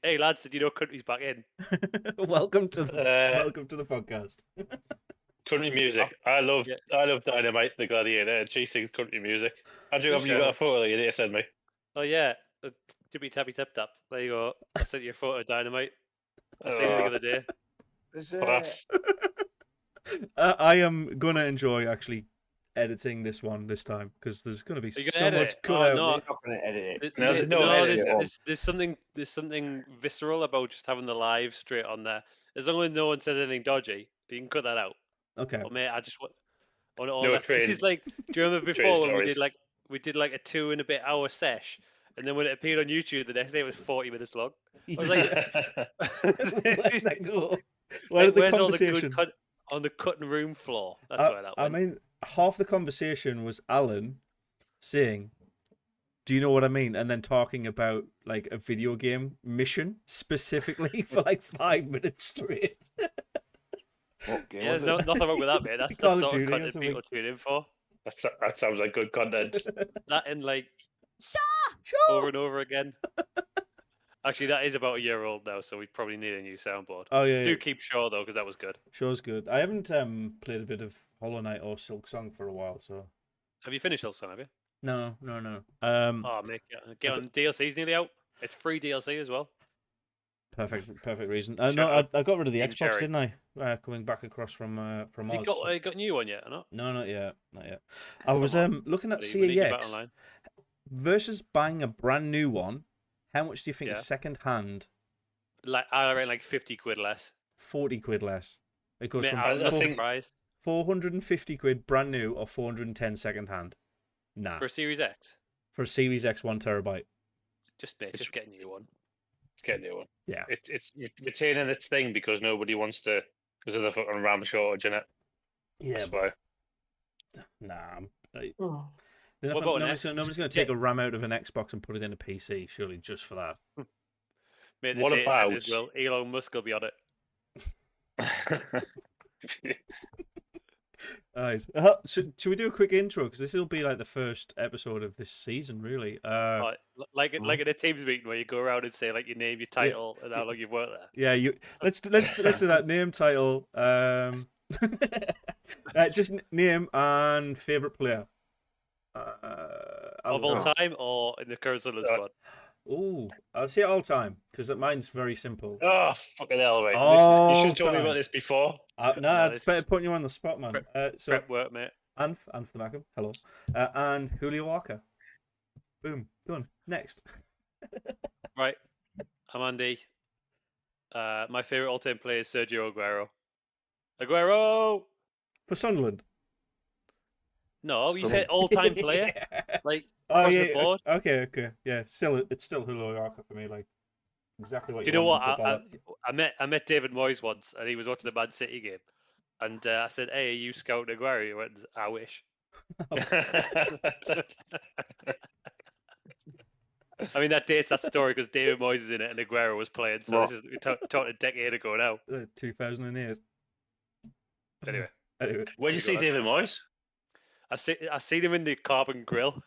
Hey lads, did you know Country's back in? welcome to Uh, the podcast. Country Oh, music. I yeah, love Dynamite, the Gladiator, and she sings country music. Andrew, does have you she? got a photo you need to send me? Oh yeah, tippy tappy tap tap. There you go. I sent you a photo of Dynamite. I seen it the Oh, other day. Is class. I am gonna enjoy actually editing this one this time because there's gonna be Are you so gonna edit much it? cut Oh out. no, You're not going to edit it. No, there's no no. editing There's, it. there's there's something there's something visceral about just having the live straight on there. As long as no one says anything dodgy, you can cut that out. Okay. Oh mate, I just want it all No left. This is like, do you remember train before when stories. we did like a 2 and a bit hour sesh, and then when it appeared on YouTube the next day it was 40 minutes long. I was like, Let that go. Where like did the where's all the good conversation? cut on the cutting room floor? That's where that I went. mean, half the conversation was Alan saying, "Do you know what I mean?" and then talking about like a video game mission specifically for like 5 minutes straight. What game Yeah, was there's it? nothing wrong with that, mate. That's the Call of sort of Duty or content something. people tune in for. That sounds like good content. That and like Sure. over and over again. Actually, that is about a year old now, so we probably need a new soundboard. Oh yeah, Do yeah. keep Shaw though, because that was good. Show's good. I haven't played a bit of Hollow Knight or Silk Song for a while, so Have you finished Ulsan, have you? no. Oh, mate, get on. DLC's nearly out. It's free DLC as well. Perfect reason. Shout No, out I got rid of the Team Xbox, Cherry. didn't I? Coming back across from Have Oz. you got a new one yet or not? No, not yet, not yet. I Come was on, looking at buddy, we need you back CEX online. versus buying a brand new one. How much do you think Yeah. is second hand? Like I reckon like 50 quid less. 40 quid less. It goes Mate, from I'm not think- surprised. 450 quid brand new or 410 second hand. Nah, For a Series X. for a Series X 1 terabyte. Just get a new one. Let's get a new one. Yeah. It's retaining its thing because nobody wants to, because of the fucking RAM shortage in it. Yeah, That's why. nah. Oh. What about an nobody's X? going to Just take a RAM out of an Xbox and put it in a PC, surely, just for that. Mate, the What data about- centers will. Elon Musk will be on it. Nice. Should we do a quick intro? Because this will be like the first episode of this season, really. Like in a Teams meeting where you go around and say like your name, your title, and how long you've worked there. Yeah, let's do that. Name, title, just name and favorite player. Of all time or in the current Sunderland squad? Oh, I'll say all time because mine's very simple. Oh, fucking hell, right. All You should have told me time. about this before. No, No, it's this better is putting you on the spot, man. So Prep work, mate. Anth the Mackem, hello, and Julio Walker. Boom, done. Next. Right, I'm Andy. My favorite all-time player is Sergio Aguero. Aguero! For Sunderland. No, you said all-time player, like Oh across yeah. the board. Okay. Yeah. It's still Julio Walker for me. Like exactly what Do you know what? wanted with the bar. I met David Moyes once, and he was watching the Man City game, and I said, "Hey, are you scouting Aguero?" He went, "I wish." I mean, that dates that story because David Moyes is in it and Aguero was playing. So What? this is we're talking a decade ago now. 2008. Anyway, Anyway, Where'd you see David Moyes? I seen him in the Carbon Grill.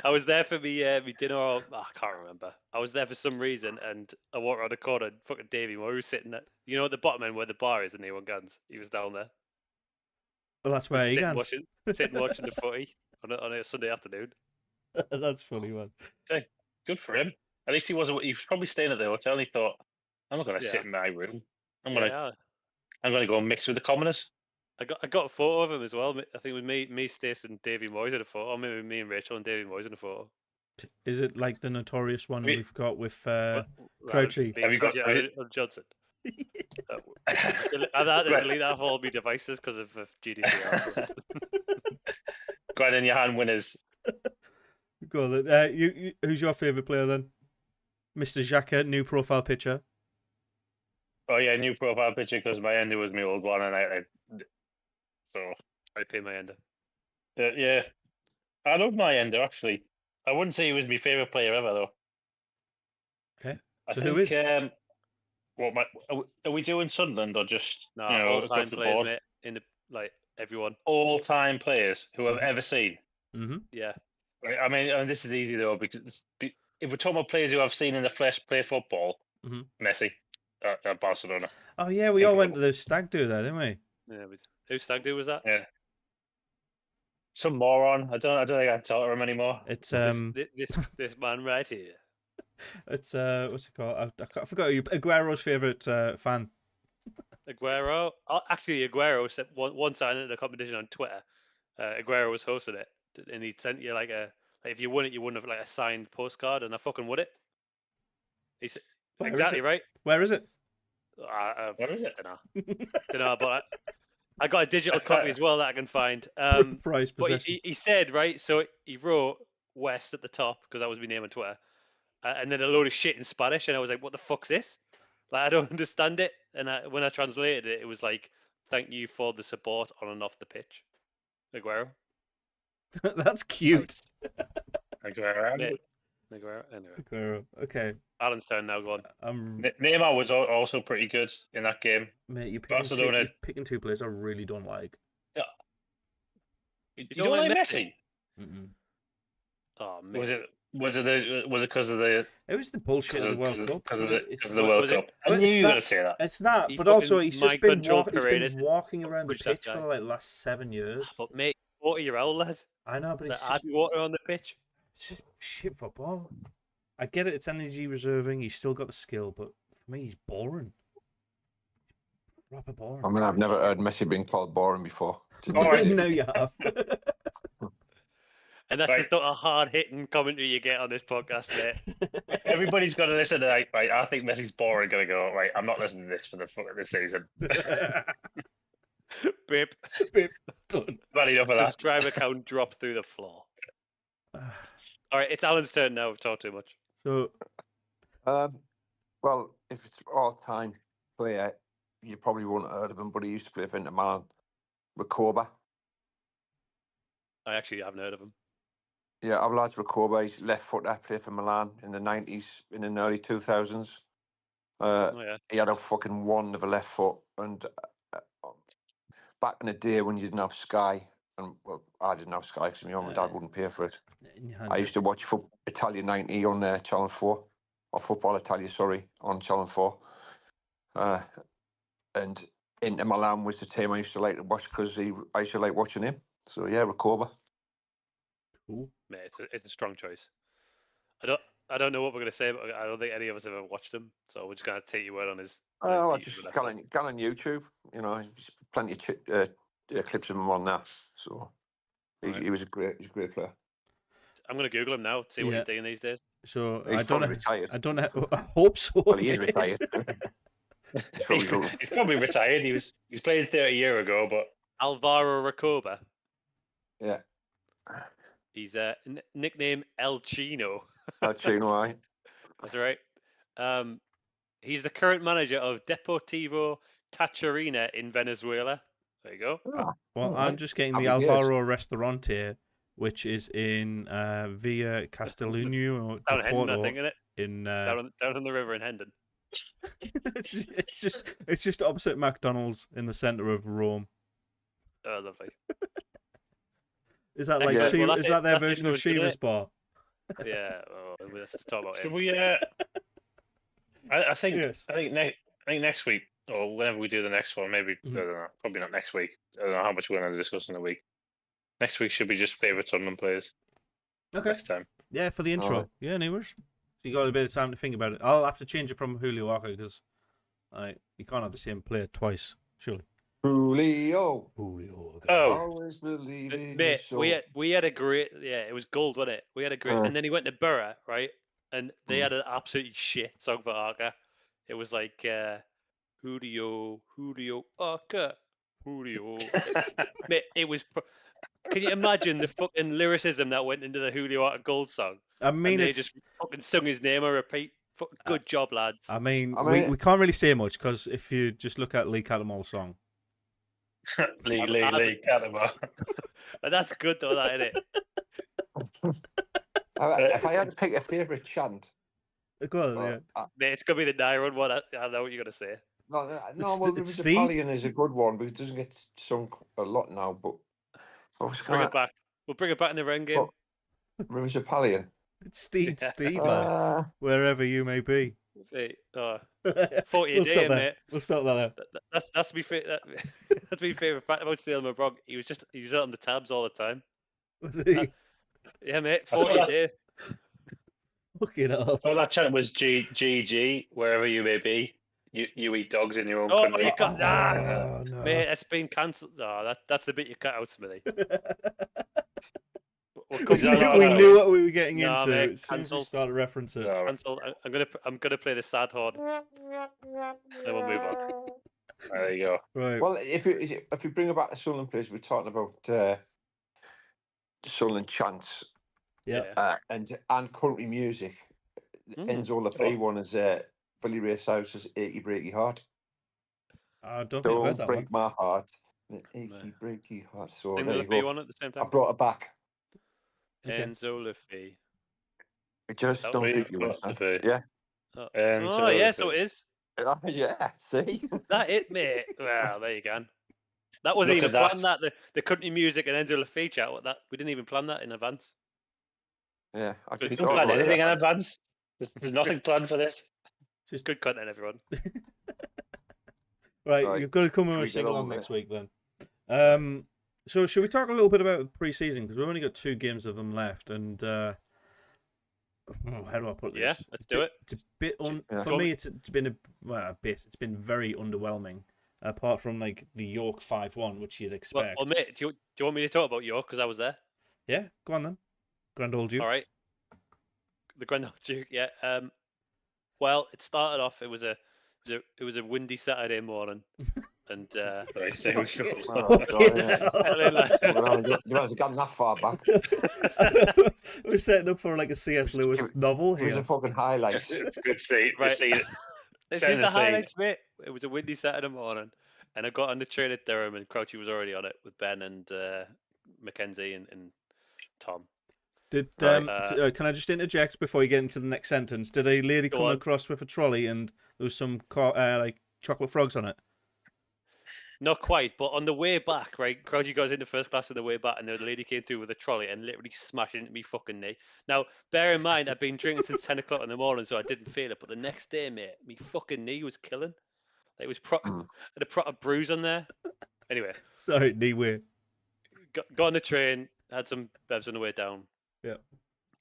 I was there for me dinner. Or, I can't remember. I was there for some reason, and I walked around the corner, and fucking Davey Moore was sitting at at the bottom end where the bar is in A1 Guns. He was down there. well, that's where he sitting goes. watching the footy on a Sunday afternoon. That's funny, man. Good for him. At least he was probably staying at the hotel and he thought, I'm not going to Yeah. sit in my room. I'm Yeah, going to go and mix with the commoners. I got a photo of him as well. I think it was me, Stace, and Davey Moyes in a photo. Or maybe me and Rachel and Davey Moyes in a photo. Is it like the notorious one We- we've got with Rather Crouchy? than Have you got- Crouchy have you- and Johnson? I've had to Right. delete that off all my devices because of GDPR. Go ahead in your hand winners. Go on then. Who's your favourite player then? Mr. Xhaka, new profile picture. Oh yeah, new profile picture because my ender was my old one, and so I pay my ender. yeah, I love my ender actually. I wouldn't say he was my favorite player ever though. Okay. I So think, who is? are we doing Sunderland or just No, across all-time the players, board? mate. In the everyone. All-time players who I've ever seen. Mm-hmm. Yeah. Right, I mean, and this is easy though because if we're talking about players who I've seen in the flesh play football, Mhm. Messi at Barcelona. Oh yeah, we all went to Incredible. the stag do there, didn't we? Yeah, whose stag do was that? Yeah. Some moron. I don't think I can talk to him anymore. It's This man right here. it's what's it called? I forgot who Aguero's favorite fan. Aguero. Actually, Aguero said once I entered a competition on Twitter. Aguero was hosting it, and he sent you like if you won it, you wouldn't have like a signed postcard, and I fucking won it. He said Where is exactly it? right. Where is it? What is it? Don't know, but I got a digital I can't- copy as well that I can find. Prized But possession. he said right, so he wrote West at the top because that was my name on Twitter, and then a load of shit in Spanish, and I was like, "What the fuck's this?" Like I don't understand it. And when I translated it, it was like, "Thank you for the support on and off the pitch, Aguero." That's cute. Aguero. Yeah, Aguero. Anyway, Aguero. Okay. Alan's turn now. Go on. Neymar was also pretty good in that game. Mate, Barcelona. you're picking two players I really don't like. Yeah. You don't don't like like Messi? Messi? Mm-mm. Oh, mate. Was it because of the It was the bullshit of the World Cup. because of It's- the World was it- Cup? I Well, knew it's you were not- going to say that. It's not, He but also fucking he's just mind been control walking. He's Paredes. been walking around the Push that pitch for guy. like the last 7 years. But mate, 40-year-old lad I know, but that it's had just, water on the pitch. it's just shit football. I get it; it's energy reserving. He's still got the skill, but for me, he's boring. Proper boring. I mean, I've never heard Messi being called boring before. No, you have. And that's Right. just not a hard-hitting commentary you get on this podcast, mate. Everybody's got to listen to that. Right, I think Messi's boring. Going to go right. I'm not listening to this for the fuck of this season. Bip. Done. Not enough of that. Subscriber count dropped through the floor. All right, it's Alan's turn now. I've talked too much. So, Well, if it's all-time player, you probably won't have heard of him, but he used to play for Inter Milan. Recoba. I actually haven't heard of him. Yeah, I've liked Recoba. He's left footer, played for Milan in the 90s, in the early 2000s. Oh yeah. He had a fucking wand of a left foot. And back in the day when you didn't have Sky, and well, I didn't have Sky because my mum and dad wouldn't pay for it. I used to watch Italia 90 on Channel 4, or Football Italia, sorry, on Channel 4. And Inter Milan was the team I used to like to watch because I used to like watching him. So yeah, Recoba. cool. Mate, it's a strong choice. I don't know what we're gonna say, but I don't think any of us ever watched him, so we're just gonna take your word on his. Oh, I his just left got foot. on YouTube. You know, there's plenty of clips of him on that. So he was a great player. I'm gonna Google him now. See what Yeah. he's doing these days. So He's I don't probably know. retired. I don't know. I hope so. Well, he is mate. retired. He's probably going. He's probably retired. He was playing 30 years ago, but Alvaro Recoba. Yeah, He's nickname El Chino. that's you know, I. That's right. He's the current manager of Deportivo Tacharina in Venezuela. There you go. Well, Oh, I'm right. just getting the Happy days. Alvaro Restaurante, which is in Villa Castellano or Down Hendon, I Porto think, isn't it? in. Down on the river in Hendon. it's just opposite McDonald's in the center of Rome. Oh, lovely. Is that like Excellent. Well, is that their that's it version of for today. Shiva's bar? Yeah. Oh, let's talk about should him. we? I think Yes. I think next week or whenever we do the next one, maybe I don't know, probably not next week. I don't know how much we're going to discuss in the week. Next week should be just favorite tournament players. Okay. Next time. Yeah, for the intro. Alright. Yeah, no worries. So you got a bit of time to think about it. I'll have to change it from Julio Walker because you can't have the same player twice, surely. Julio. Julio. Oh. Always believe in Mate, your we had a great it was gold, wasn't it? We had a great and then he went to Borough, right? And they had an absolutely shit song for Arca. It was like Julio Arca. Julio. Mate, it was can you imagine the fucking lyricism that went into the Julio Arca Gold song? I mean, And they it's. just fucking sung his name on repeat. Good job, lads. I mean, I mean- we can't really say much because if you just look at Lee Catamol's song, Lee Catamol. But that's good though, that isn't it? If I had to pick a favourite chant, go on, yeah. Mate, it's gonna be the Nyron one. I know what you're gonna say. no, It's- well, it's the Steed. Italian is a good one, but it doesn't get sung a lot now. But I was Bring kind it back. We'll bring it back in the round game. Rivers Italian. Steed, Yeah. lad, wherever you may be. Hey, 40 We'll a stop day, there. mate. We'll stop there. That's my that's my favorite fact about Steele McBrog. He was out on the tabs all the time. Was he? Yeah, mate. I thought 40 a that- day. Fucking hell. So that chant was GG, wherever you may be. You eat dogs in your own Oh, country. you got Oh, no. mate. It's been cancelled. Oh, that's the bit you cut out, Smithy. We'll come Is that back. not we allowed? knew what we were getting Nah, into mate, as soon as we cancelled. started referencing. No. Cancel. I'm gonna play the sad horn. Then we'll move on. There you go. Right. Well, if you bring it back to Sunderland players, we're talking about Sunderland chants Yeah. and country music. Enzo Oh. Lafay one is Billy Ray Cyrus's "Achy Breaky Heart." I don't think I've heard Don't that break one. my heart, an achy breaky heart. So Sing there the you Lafay go. one at the same I time. brought it back. Okay. Enzo Lafay. I just That don't was think it. you Got understand. Lafay. Yeah. Oh yeah, so it is. Yeah. See. That it, mate. Well, there you go. That wasn't Look even at that. planned. That the country music and Enzo Lafay chat. That we didn't even plan that in advance. Yeah. I Good We just don't Oh, plan right. anything in advance. There's nothing planned for this. Just Good content, everyone. right. Right. You've got to come Should and we sing get along on next with week then. So should we talk a little bit about pre-season because we've only got 2 games of them left, and how do I put this? Yeah, let's do it. It's a bit Yeah. for me. It's been a bit. It's been very underwhelming. Apart from like the York 5-1, which you'd expect. Well, mate, do you want me to talk about York because I was there? Yeah, go on then. Grand old Duke. All right. The Grand Old Duke, yeah. Well, it started off. It was a windy Saturday morning, and Right, there we go. Oh, God, yeah. settling, like- You haven't gotten that far back. We're setting up for like a C.S. Lewis novel It was here. a fucking highlight. Good see. Right. See it. This Setting is the the scene. highlights, mate. It was a windy Saturday morning, and I got on the train at Durham, and Crouchy was already on it with Ben and Mackenzie and Tom. Did Right. can I just interject before you get into the next sentence? Did a lady Go come on. across with a trolley and there was some like chocolate frogs on it? Not quite, but on the way back, right, Crouchy goes into first class on the way back, and the lady came through with a trolley and literally smashed into me fucking knee. Now, bear in mind, I've been drinking since 10 o'clock in the morning, so I didn't feel it. But the next day, mate, me fucking knee was killing. It was had a proper bruise on there. Anyway, Sorry, knee way. got on the train, had some bevs on the way down. Yeah.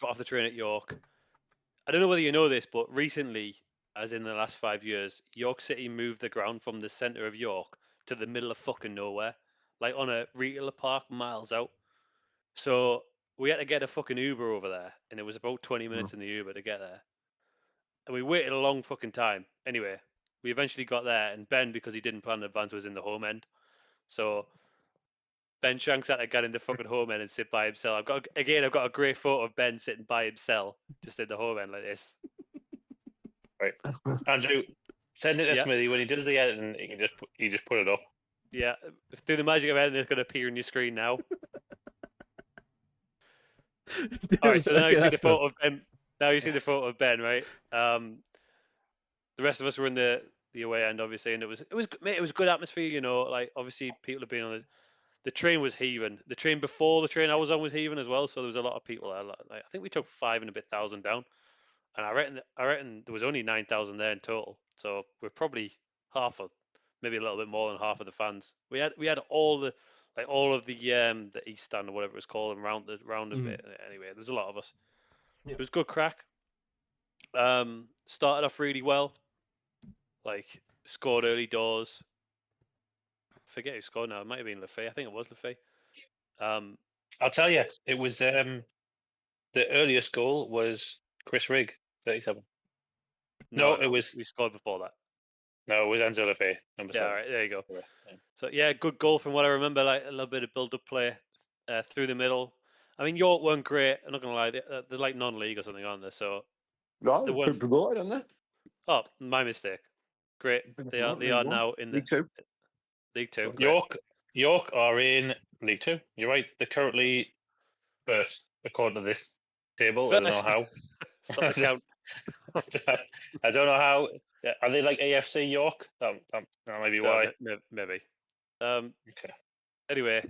Got off the train at York. I don't know whether you know this, but recently, as in the last 5 years, York City moved the ground from the centre of York to the middle of fucking nowhere, like on a retailer park miles out. So we had to get a fucking Uber over there, and it was about 20 minutes in the Uber to get there. And we waited a long fucking time. Anyway, we eventually got there, and Ben, because he didn't plan in advance, was in the home end. So Ben Shanks had to get in the fucking home end and sit by himself. I've got a great photo of Ben sitting by himself, just in the home end like this. Right, Andrew, send it to Yeah. Smithy when he does the editing. He just put it up. Yeah, through the magic of editing, it's going to appear on your screen now. All right, so now you see the photo of Ben. Now you see the photo of Ben, right? The rest of us were in the away end, obviously, and it was mate, it was good atmosphere, you know. Like obviously, people have been on the train was heaving. The train before the train I was on was heaving as well, so there was a lot of people there. Like, I think we took 5 and a bit thousand down, and I reckon there was only 9,000 there in total. So we're probably half of, maybe a little bit more than half of the fans. We had all of the East Stand or whatever it was called, and round a bit. Anyway, there's a lot of us. Yeah. It was good crack. Started off really well. Like scored early doors. I forget who scored now. It might have been Lafay. I think it was Lafay. I'll tell you, it was the earliest goal was Chris Rigg, 37. No, it was we scored before that. No, it was Enzo Lafay, number 7. All right, there you go. Yeah. So yeah, good goal from what I remember. Like a little bit of build-up play through the middle. I mean, York weren't great. I'm not gonna lie. They're like non-league or something, aren't they? So No, The they've one- been promoted, haven't they? oh, my mistake. Great. Been They are promoted, League One. now in the League Two. League Two. So Great. York are in League 2. You're right. They're currently first, according to this table. I don't know First. how. Stop the count. I don't know how. Are they like AFC York? That might be why. Maybe. Okay. Anyway,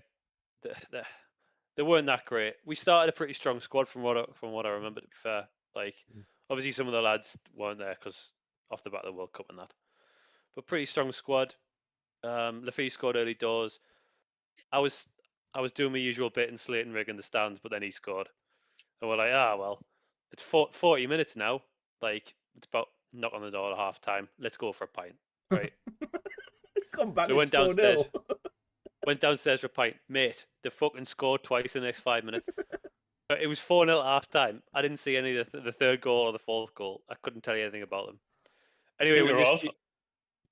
they weren't that great. We started a pretty strong squad from what I remember. To be fair, like obviously some of the lads weren't there because off the bat of the World Cup and that, but pretty strong squad. Lafie scored early doors. I was doing my usual bit and slating Rig in the stands, but then he scored, and we're like, well, it's 40 minutes now. Like it's about knock on the door at half time. Let's go for a pint, right? Come back, So we it's went downstairs. 4-0. Went downstairs for a pint, mate. They fucking scored twice in the next 5 minutes. But it was 4-0 at half time. I didn't see any of the third goal or the fourth goal. I couldn't tell you anything about them. Anyway, when this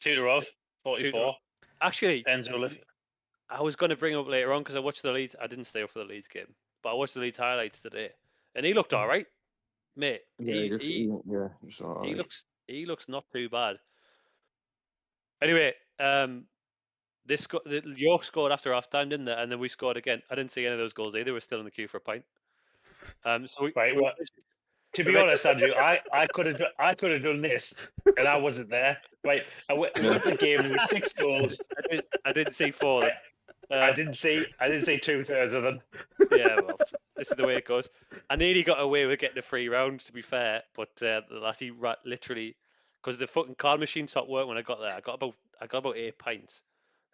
Tudorov, 44. Actually, Enzo Lafie. I was going to bring up later on because I watched the Leeds. I didn't stay up for the Leeds game, but I watched the Leeds highlights today, and he looked all right, mate. He looks not too bad. Anyway, York scored after half time, didn't they? And then we scored again. I didn't see any of those goals either. We're still in the queue for a pint. To be honest, Andrew, I could have done this, and I wasn't there. Right, we went the game. There were 6 goals. I didn't see 4 of them. I didn't see 2/3 of them. Yeah, well, this is the way it goes. I nearly got away with getting a free round, to be fair, but the lassie literally, because the fucking card machine stopped working when I got there. I got about 8 pints,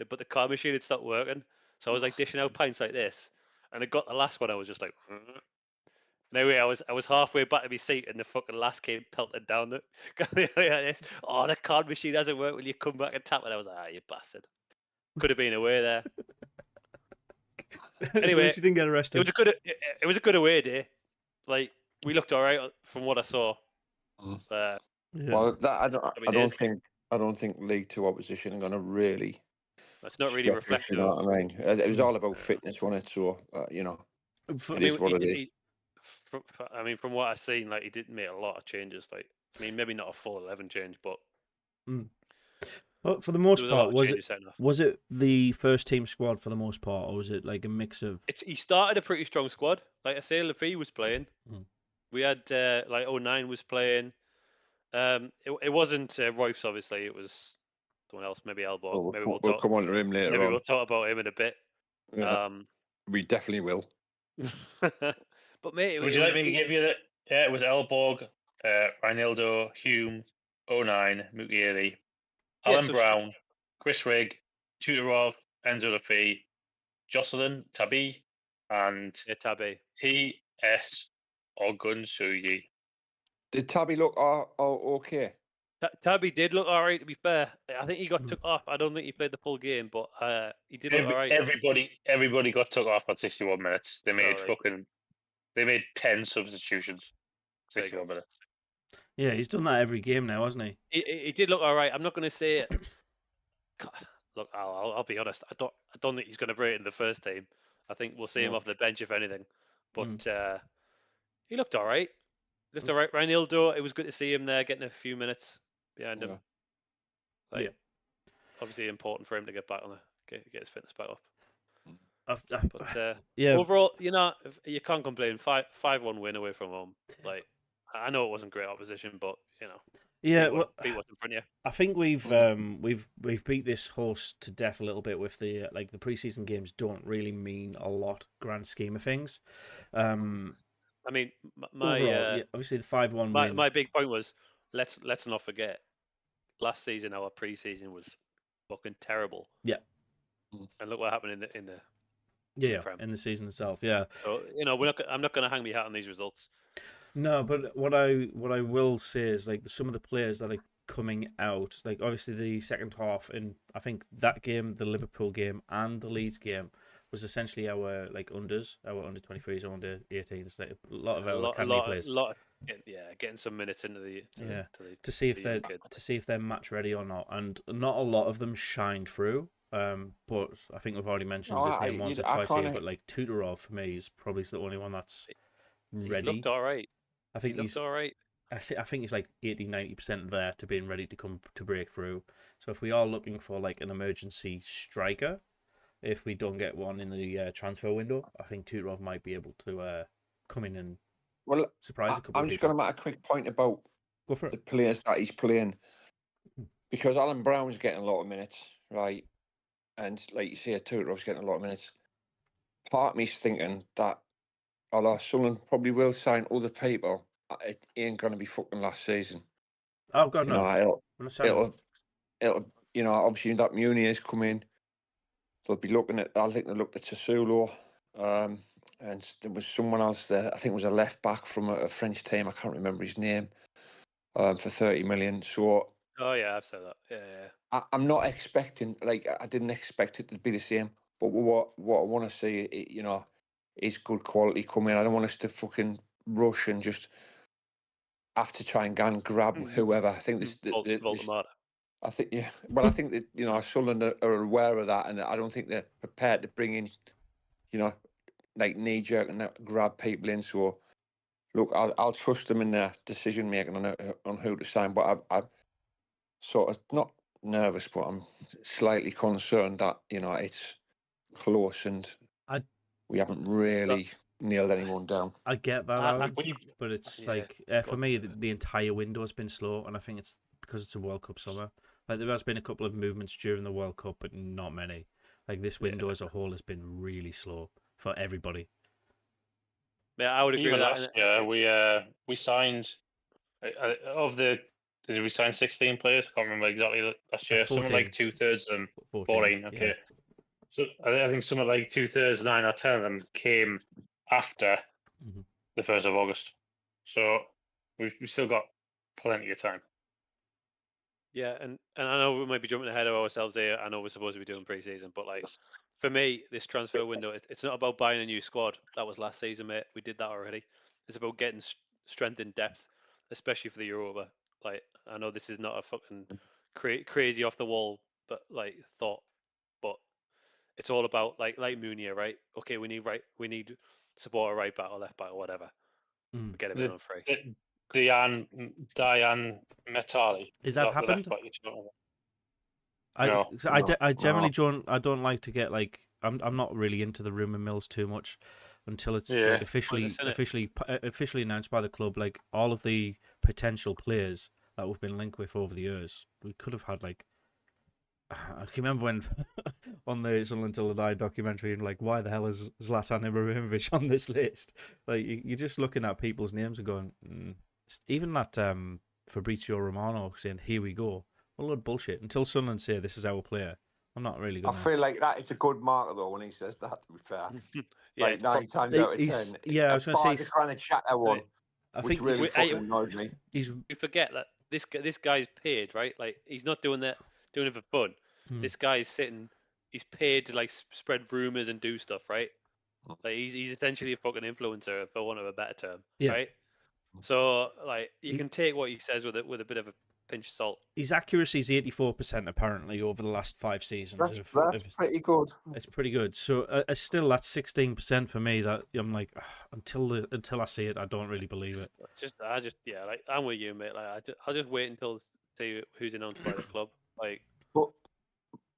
but the card machine had stopped working, so I was like dishing out pints like this, and I got the last one. I was just like. Anyway, I was halfway back to my seat, and the fucking last came pelted down. The card machine doesn't work when you come back and tap it. I was like, you bastard. Could have been away there. Anyway, she didn't get arrested. It was a good away day. Like we looked all right from what I saw. Yeah. Well, I don't think League Two opposition are going to really. That's not really reflective. You know what I mean? It was all about fitness, wasn't it? So it is what it is. From what I've seen, like he didn't make a lot of changes. Like, maybe not a full 11 change, but. But for the most part, was it the first team squad for the most part, or was it like a mix of? He started a pretty strong squad. Like I say, Lafie was playing. We had 09 was playing. It wasn't Royfs, obviously. It was someone else, maybe Elborg. Maybe we'll come on to him later. Maybe we'll talk about him in a bit. Yeah, we definitely will. But mate, would you like me to give you that? Yeah, it was Elborg, Reinildo, Hume, 09, Mukiele, Alan Brown, Chris Rigg, Tudorov, Enzo Lafie, Jocelyn, Tabi, and T.S. Ogunsuyi. Did Tabi look okay? Tabi did look all right, to be fair. I think he got took off. I don't think he played the full game, but he did look all right. Everybody got took off at 61 minutes. They made 10 substitutions. 61 minutes. Yeah, he's done that every game now, hasn't he? He did look all right. I'm not going to say. Look, I'll be honest. I don't think he's going to break in the first team. I think we'll see him off the bench if anything. But he looked all right. Looked all right. Reinildo, it was good to see him there, getting a few minutes behind him. Obviously important for him to get back get his fitness back up. But overall, you can't complain. 5-1 win away from home. Like, I know it wasn't great opposition, but beat what's in front of you. I think we've beat this horse to death a little bit with the the preseason games don't really mean a lot grand scheme of things. Overall, obviously the 5-1 win. My big point was let's not forget last season our preseason was fucking terrible. Yeah. And look what happened in the in the season itself. Yeah. So I'm not going to hang my hat on these results. No, but what I will say is some of the players that are coming out, obviously the second half, and I think that game, the Liverpool game and the Leeds game, was essentially our unders, our under 23s, or under 18s. A lot of our academy players. Getting some minutes into to see if they're match ready or not, and not a lot of them shined through. But I think we've already mentioned his name once or twice here. But Tudorov for me is probably the only one that's ready. He looked all right. I think he's all right. I think he's 80-90% there to being ready to come to break through. So if we are looking for an emergency striker, if we don't get one in the transfer window, I think Tudorov might be able to come in and surprise a couple of people. I'm just going to make a quick point about the players that he's playing, because Alan Brown's getting a lot of minutes, right? And like you say, Tudorov's getting a lot of minutes. part of me's thinking that although Sunderland probably will sign other people, it ain't going to be fucking last season. Oh God, You no. know, We're not signing. it'll, you know, obviously that Muniz come in. They'll be looking at. I think they looked at Sassuolo, and there was someone else there. I think it was a left back from a French team. I can't remember his name. For 30 million. So. Oh yeah, I've said that. Yeah. I'm not expecting, like, I didn't expect it to be the same. But what I want to see, you know, is good quality coming. I don't want us to fucking rush and just have to try and go and grab whoever. I think this. I think, yeah. Well, I think that, you know, Sunderland are aware of that, and I don't think they're prepared to bring in, you know, like knee jerk and grab people in. So, look, I'll trust them in their decision making on who to sign. But I'm sort of not nervous, but I'm slightly concerned that, you know, it's close and we haven't really nailed anyone down. I get that, Alan, but it's like for me, the entire window has been slow, and I think it's because it's a World Cup summer. Like there has been a couple of movements during the World Cup, but not many. Like this window as a whole has been really slow for everybody. Yeah, I would agree with that. Last year, we signed did we sign 16 players? I can't remember exactly last year. 14. Something like 2/3 of them. 14. Okay. Yeah. So I think something like 2/3, 9 or 10 of them came after the 1st of August. So we've still got plenty of time. Yeah, and I know we might be jumping ahead of ourselves here. I know we're supposed to be doing pre-season, but like for me, this transfer window, it's not about buying a new squad. That was last season, mate. We did that already. It's about getting strength in depth, especially for the Europa. Like I know this is not a fucking crazy off the wall, but like thought, but it's all about like Munir, right? Okay, we need support a right back or left back or whatever. We get it on free. Diane Metali. Is that happened? No. I generally don't like to get like I'm not really into the rumor mills too much until it's like officially announced by the club. Like all of the potential players that we've been linked with over the years, we could have had like. I can remember when on the Sunderland Till I Die documentary, and like, why the hell is Zlatan Ibrahimovic on this list? Like, you're just looking at people's names and going, even that Fabrizio Romano saying, "Here we go." A lot of bullshit. Until Sunderland say this is our player, I'm not really going to... I feel like that is a good marker, though, when he says that, to be fair. Like 9 times out of 10. Yeah, I was going to say... trying to chat that one, which really fucking annoyed me. You forget that this guy's paid, right? Like, he's not doing it for fun. This guy's sitting... He's paid to, like, spread rumours and do stuff, right? Like, he's essentially a fucking influencer, for want of a better term, right? So, like, you can take what he says with a bit of a pinch of salt. His accuracy is 84% apparently over the last 5 seasons. That's pretty good. It's pretty good. So still, that's 16% for me. That I'm like, until I see it, I don't really believe it. Like I'm with you, mate. Like I'll just wait until see who's announced by the club. Like, but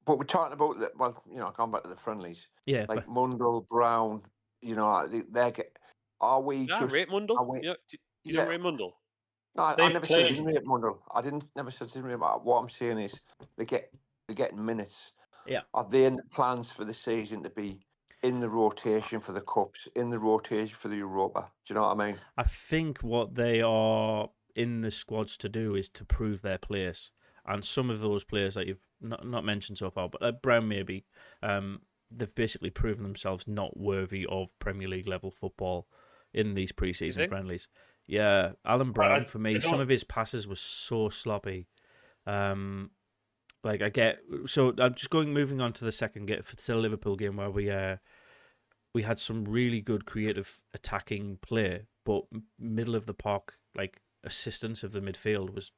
we're talking about well, you know, going back to the friendlies. Yeah, like Mundell, Brown. You know, they get. Are we just rate Mundell? You don't rate Mundell? No, I never said didn't rate Mundell. Never said didn't rate. What I'm saying is they're getting minutes. Yeah. Are they in the plans for the season to be in the rotation for the cups, in the rotation for the Europa? Do you know what I mean? I think what they are in the squads to do is to prove their place. And some of those players that you've not mentioned so far, but Brown maybe, they've basically proven themselves not worthy of Premier League level football in these pre-season friendlies. Yeah, Alan Brown, for me, some of his passes were so sloppy. Like I get, so I'm just moving on to the second to the Liverpool game where we had some really good creative attacking play, but middle of the park, like assistance of the midfield was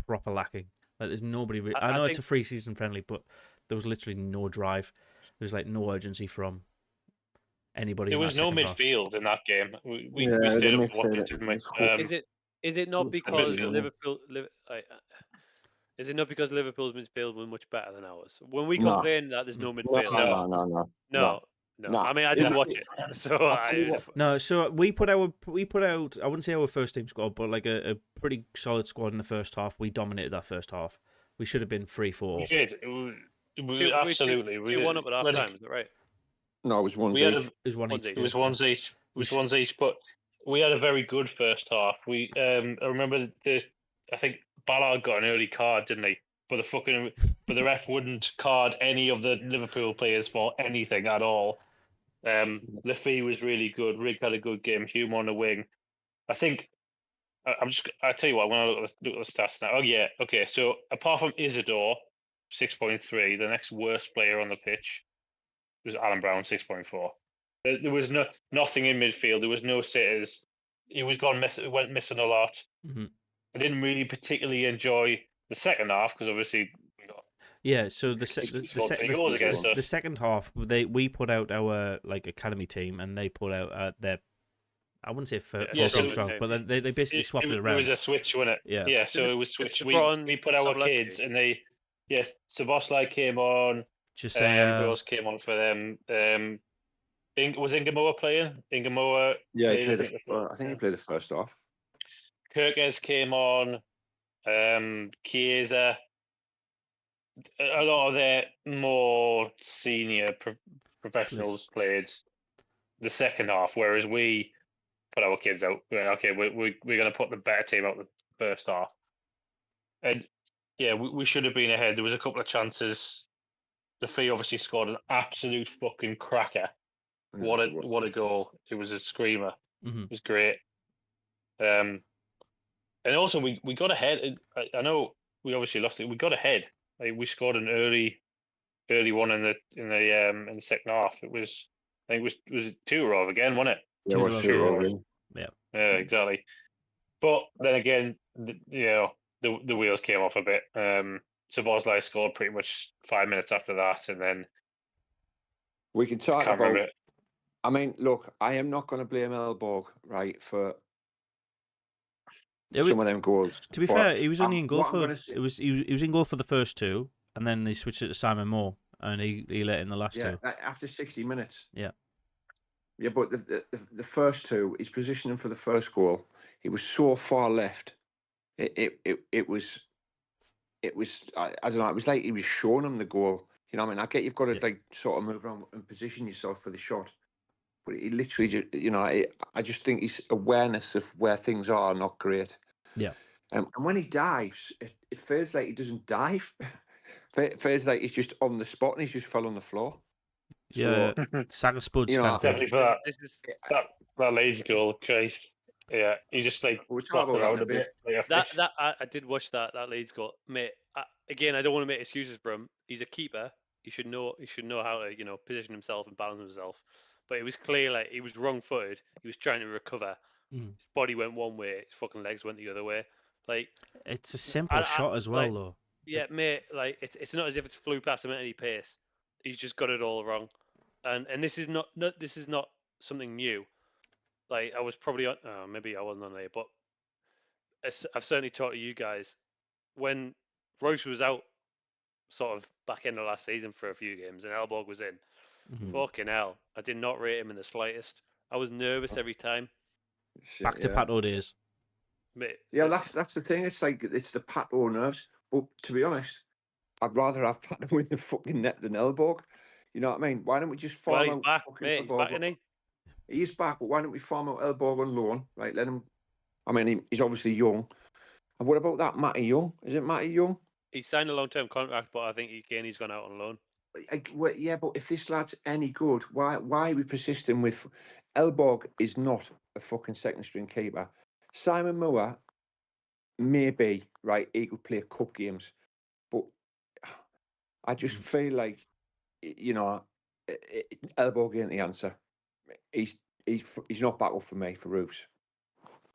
proper lacking. Like there's nobody. I know it's a free season friendly, but there was literally no drive. There was like no urgency from anybody. There was no midfield in that game. We stayed up watching. Is it not because Liverpool? Is it not because Liverpool's midfield was much better than ours? When we complain that there's no midfield, no. I mean, I didn't watch it, so So we put out. I wouldn't say our first team squad, but like a pretty solid squad in the first half. We dominated that first half. We should have been 3-4. We did. Absolutely. We 2-1 up at half time. Is that right? No, it was one We had each. It was one each. it was ones each. It was ones each, but we had a very good first half. I remember I think Ballard got an early card, didn't he? But the ref wouldn't card any of the Liverpool players for anything at all. Lafie was really good. Rig had a good game. Hume on the wing. I think I tell you what. When I look at the stats now, oh yeah, okay. So apart from Isidore, 6.3, the next worst player on the pitch was Alan Brown, 6.4. There was nothing in midfield. There was no sitters. He went missing a lot. Mm-hmm. I didn't really particularly enjoy the second half because obviously. Yeah, so the second half, we put out our academy team, and they put out their, I wouldn't say full strength, but they basically swapped it around. It was a switch, wasn't it? Yeah. So it was switched. We put our kids, and Szoboszlai came on. Who else came on for them? Was Ingamoa playing? Ingamoa. Yeah, I think he played the first half. Kirkes came on. Chiesa. A lot of their more senior professionals played the second half, whereas we put our kids out. Okay, we're going to put the better team out the first half, and yeah, we should have been ahead. There was a couple of chances. The Fee obviously scored an absolute fucking cracker. What a goal! It was a screamer. Mm-hmm. It was great. And also we got ahead. I know we obviously lost it. We got ahead. We scored an early one in the second half. I think it was Turov again, wasn't it? Yeah, it was Turov. Yeah, exactly. But then again, the wheels came off a bit. Szoboszlai scored pretty much 5 minutes after that, and then we can talk about it. I mean, look, I am not going to blame Elborg, right, for some of them goals. To be fair, he was only in goal for he was in goal for the first two, and then they switched it to Simon Moore, and he let in the last two. After 60 minutes. Yeah. Yeah, but the first two, his positioning for the first goal, he was so far left. It was I don't know. It was like he was showing him the goal. You know what I mean? I get you've got to sort of move around and position yourself for the shot. But he literally, I just think his awareness of where things are not great. Yeah. And when he dives, it feels like he doesn't dive. It feels like he's just on the spot and he's just fell on the floor. Yeah, Saga Spuds. Definitely for that. That Leeds goal, Christ. Yeah, he just flopped around a bit. I did watch that Leeds goal, mate. Again, I don't want to make excuses for him. He's a keeper. He should know how to position himself and balance himself. But it was clear he was wrong-footed. He was trying to recover. His body went one way. His fucking legs went the other way. It's a simple shot as well, though. Yeah, mate. It's not as if it's flew past him at any pace. He's just got it all wrong. And this is not something new. I was probably on. Maybe I wasn't on there, but I've certainly talked to you guys when Royce was out, sort of back end of last season for a few games, and Elborg was in. Fucking hell! I did not rate him in the slightest. I was nervous every time. Back to Pato days. Mate, yeah, that's the thing. It's it's the Pato nerves. But to be honest, I'd rather have Pato in the fucking net than Elborg. You know what I mean? Why don't we just farm out? He's back, mate. He's back, isn't he? He's back, but why don't we farm out Elborg on loan? Right, let him. I mean, he's obviously young. And what about that Matty Young? Is it Matty Young? He signed a long-term contract, but I think he's gone out on loan. Yeah, but if this lad's any good, why are we persisting with Elborg? Is not a fucking second-string keeper. Simon Moore, maybe, right, he could play cup games, but I just feel like, Elborg ain't the answer. He's not back up for me for Roofs.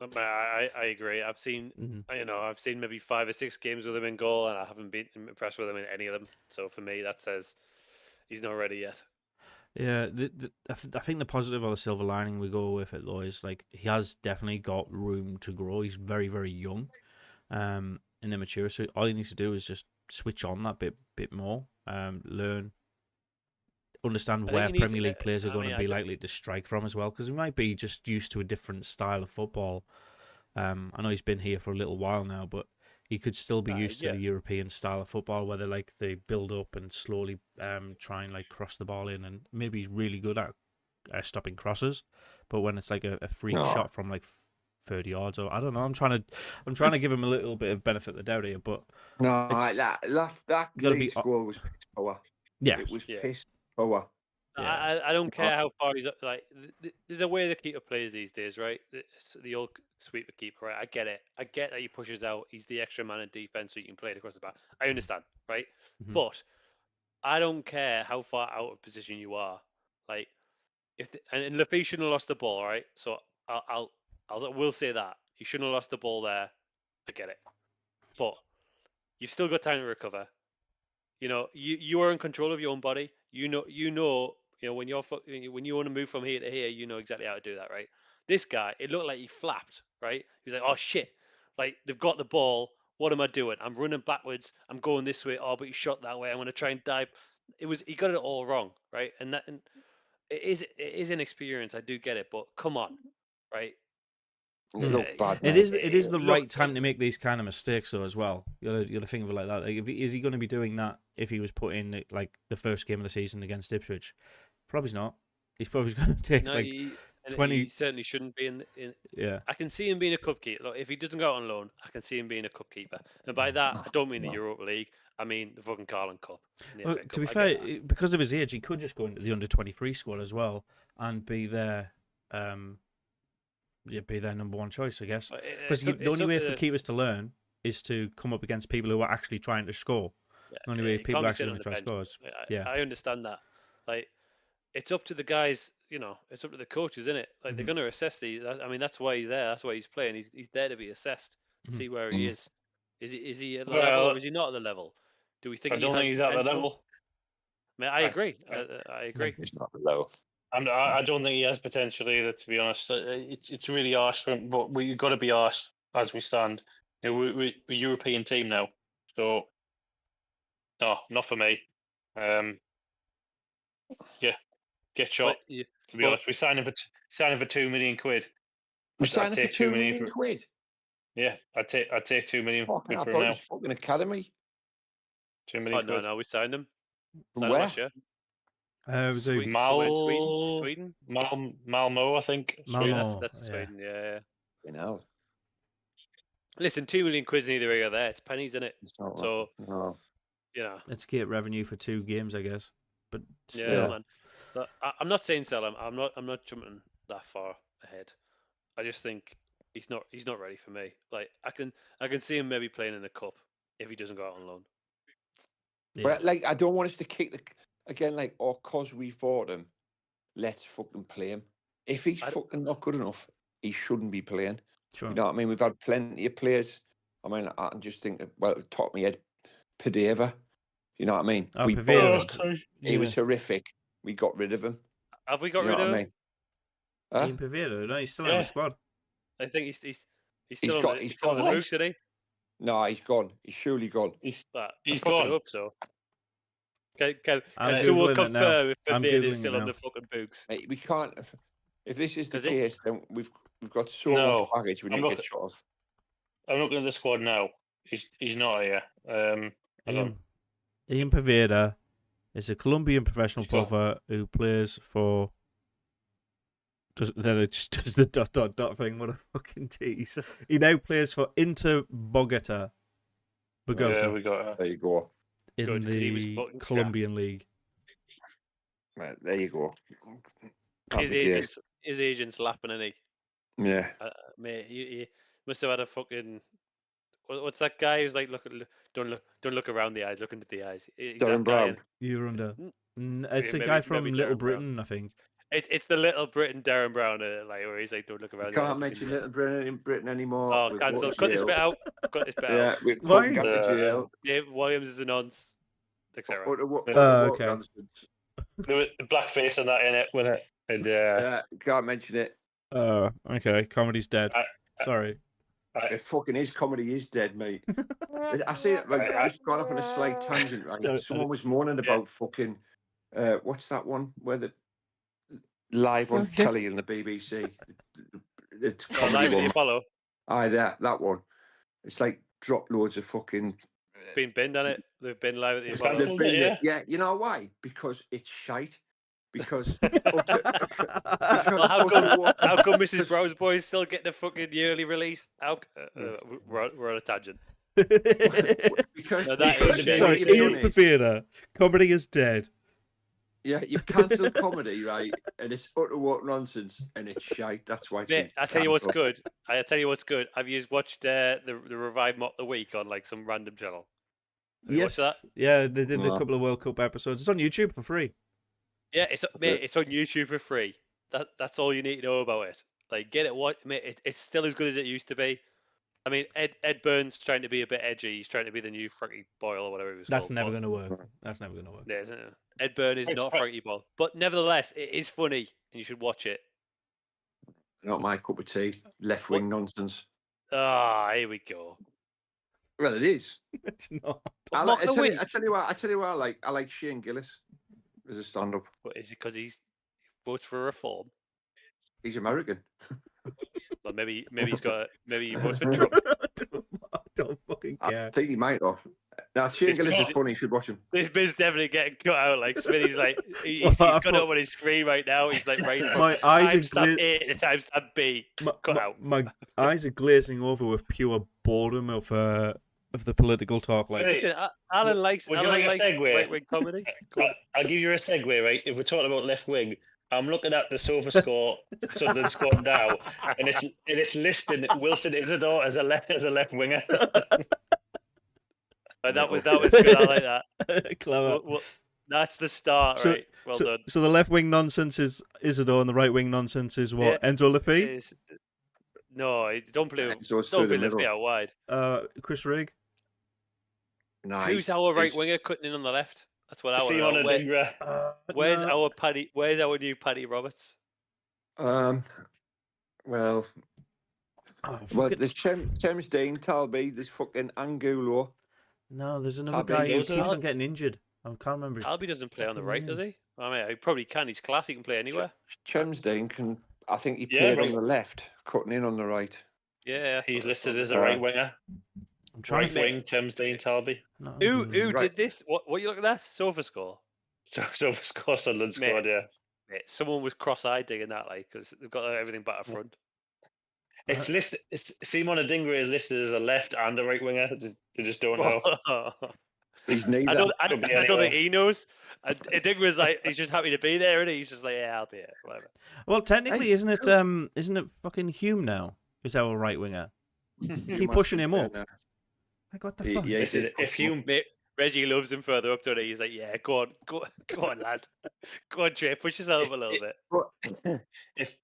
I agree. I've seen I've seen maybe 5 or 6 games with him in goal, and I haven't been impressed with him in any of them. So for me, that says he's not ready yet. Yeah, I think the positive or the silver lining we go with it though is he has definitely got room to grow. He's very, very young, and immature. So all he needs to do is just switch on that bit more, learn, understand where Premier League players are going to be likely to strike from as well, because he might be just used to a different style of football. I know he's been here for a little while now, but he could still be used to yeah. the European style of football, where they build up and slowly try and like cross the ball in, and maybe he's really good at stopping crosses, but when it's like a freak shot from like 30 yards, or I don't know, I'm trying to give him a little bit of benefit of the doubt here, but no, it's that gotta be Leeds goal was piss poor. yeah, It was Yeah. piss poor. yeah. I don't care how far he's up. Like, there's a way the keeper plays these days, right? The old sweeper keeper, right? I get it. I get that he pushes out. He's the extra man in defense, so you can play it across the back. I understand, right? Mhm. But I don't care how far out of position you are. Like, and Lafay shouldn't have lost the ball, right? So I will say that he shouldn't have lost the ball there. I get it, but you've still got time to recover. You know, you are in control of your own body. You know, when when you want to move from here to here, you know exactly how to do that, right? This guy, it looked like he flapped, right? He was like, "Oh shit! Like they've got the ball. What am I doing? I'm running backwards. I'm going this way. Oh, but he shot that way. I'm going to try and dive." He got it all wrong, right? And it is an experience. I do get it, but come on, right? It looked bad, It mate. is the right time to make these kind of mistakes, though, as well. You gotta think of it like that. Like, is he going to be doing that if he was put in like the first game of the season against Ipswich? Probably not. He's probably going to take No, like he 20. certainly shouldn't be in. Yeah. I can see him being a cup keeper. Look, if he doesn't go out on loan, I can see him being a cup keeper. And by that, I don't mean the Europa League. I mean the fucking Carling Cup. And the Well, FA to Cup. be I fair, get that. because of his age, he could just go into the under-23 squad as well and be their number one choice, I guess. But Because the only up way to for keepers to learn is to come up against people who are actually trying to score. The only way you people can't are be actually sitting on going to the try to bench. score is yeah. I understand that. Like, it's up to the guys. You know, it's up to the coaches, isn't it? Like, they're going to assess these. I mean, that's why he's there. That's why he's playing. He's there to be assessed. See where he is. Is he at the level or Well, is he not at the level? Do we think I he don't has think he's at the potential? level. I mean, I agree. I agree. It's not low. I don't think he has potential either, to be honest. It's really harsh for him, but we've got to be harsh as we stand. You know, we're a European team now, so no, not for me. Yeah, get shot. To be honest, we signed him for 2 million quid. We're I'd signing for take 2 2 million million for, quid. yeah, I'd take 2 million Fucking, quid I for thought him it now. was fucking academy. 2 Oh million quid. no, we signed him. From Signed him where? last year. It was a Sweden. Malmo, I think. Malmo. That's Sweden. Yeah. You know, Listen, 2 million quid's neither here or there. It's pennies, isn't it? it's not. So No. you know. Let's get revenue for 2 games, I guess. But Yeah, still, man. But I'm not saying sell him. I'm not jumping that far ahead. I just think he's not ready for me. Like I can see him maybe playing in the cup if he doesn't go out on loan. yeah. But like, I don't want us to kick the again. Like, oh, cause we bought him, let's fucking play him. If he's fucking not good enough, he shouldn't be playing. Sure. You know what I mean? We've had plenty of players. I mean, I just think, well, top of my head, Padeva. You know what I mean? Oh, We Pavera. bought him. He was horrific. We got rid of him. Have we got You know rid of what I him? mean? Huh? Ian Pavera. No, he's still in the squad. I think he's still on He's the gone. books, isn't he? No, he's gone. He's surely gone. He's I fucking gone. hope so. Can I'm someone Googling it now. confirm if I'm Pavard Googling is it still on now. the fucking books? Mate, we can't. If this is the Is he? case, then we've got so No, much baggage we need to get shot of. I'm looking at the squad now. He's not here. Ian Pavera is a Colombian professional player who plays for. Then it just does the ... thing. What a fucking tease. He now plays for Inter Bogota. Yeah, we got. There you go. In Good, 'cause he was the fucking Colombian league. Right, there you go. His agent's lapping, isn't he? Yeah. Mate, he must have had a fucking. What's that guy who's like, don't look around the eyes, look into the eyes. He's Darren that guy. Brown. You're under. It's a maybe- guy from maybe Little Darren Brown. Britain, I think. It's the Little Britain Darren Brown, like where he's like, don't look around. You can't mention Little Britain anymore. Oh, We've cancel. got Cut this jail. bit out. Cut this bit Yeah, out. we're Why? fucking going to jail. Dave Williams is a nonce, etc. Okay. The blackface and that in it, wasn't it? And Yeah, can't mention it. Okay. Comedy's dead. Sorry. It fucking is. Comedy is dead, mate. I see it. Like, just gone off on a slight tangent. Right? Someone was moaning about fucking. What's that one where the live on telly in the BBC? It's Live at the Apollo. Aye, that one. It's like dropped loads of fucking. Been binned on it. They've been live at the They've Apollo. cancelled it, Yeah, you know why? Because it's shite. Because Well, how come Mrs. Bro's Boys still getting a fucking yearly release? We're on a tangent. because No, that is shit. Sorry, Ian Pafina, comedy is dead. Yeah, you've cancelled comedy, right? And it's utter what nonsense, and it's shite. That's why. Mate, I tell you what's good. Have you watched the Revive Mock the Week on like some random channel? Have you watched that? Yeah, they did a couple of World Cup episodes. It's on YouTube for free. Yeah, it's on YouTube for free. That's all you need to know about it. Like, get it. It's still as good as it used to be. I mean, Ed Burns trying to be a bit edgy. He's trying to be the new Frankie Boyle or whatever he was. That's never going to work. That's never going to work. Yeah, isn't it? Ed Burns is not Frankie Boyle, but nevertheless, it is funny, and you should watch it. Not my cup of tea. Left wing nonsense. Here we go. Well, it is. It's not. I tell you what. I like Shane Gillis as a stand-up. What is it? Because he votes for reform. He's American. Well, maybe he votes for Trump. I don't fucking care. I think he might have. Now, Shane Gillis is funny. You should watch him. This bit's definitely getting cut out. Like Smitty's like he's got up on his screen right now. He's like, right, my eyes are timestamp A to timestamp B. Cut out. My eyes are glazing over with pure boredom of the political talk. Like, listen, Alan likes. Would you like a segue? Right-wing comedy. I'll give you a segue, right? If we're talking about left wing, I'm looking at the sofa score, Sunderland score now, and it's listing Wilson Isidore as a left winger. That was good. I like that. Clever. Well, that's the start, right? Well done. So the left wing nonsense is Isidore, and the right wing nonsense is what? Enzo Lafay? No, don't play Lafay out wide. Chris Rigg. Nice. Who's our right winger cutting in on the left? That's what I want to know. Where's our Paddy? Where's our new Paddy Roberts? Well, there's Thames Dean, Talby, there's fucking Angulo. No, there's another guy who keeps on getting injured. I can't remember. Talby doesn't play on the right, does he? I mean, he probably can. He's class. He can play anywhere. Thames Dean can. I think he played on the left, cutting in on the right. Yeah, he's listed as a right winger. I'm trying to wing Thames Dean, Talby. No, who did this? What are you looking at? Sofa score. Sofa score. Sunderland scored. Yeah. Mate, someone was cross-eyed digging that, like, because they've got everything back up front. It's listed. Simon Adingra is listed as a left and a right winger. They just don't know. He's neither. I don't think he knows. Adingra's like, he's just happy to be there, and he's just like, yeah, I'll be it. Whatever. Well, technically, isn't it fucking Hume now? Is our right winger? Keep pushing him up. Like, what the fuck? Yeah, if Hume. Reggie loves him further up, doesn't he? He's like, yeah, go on, lad. Go on, Trey, push yourself a little bit.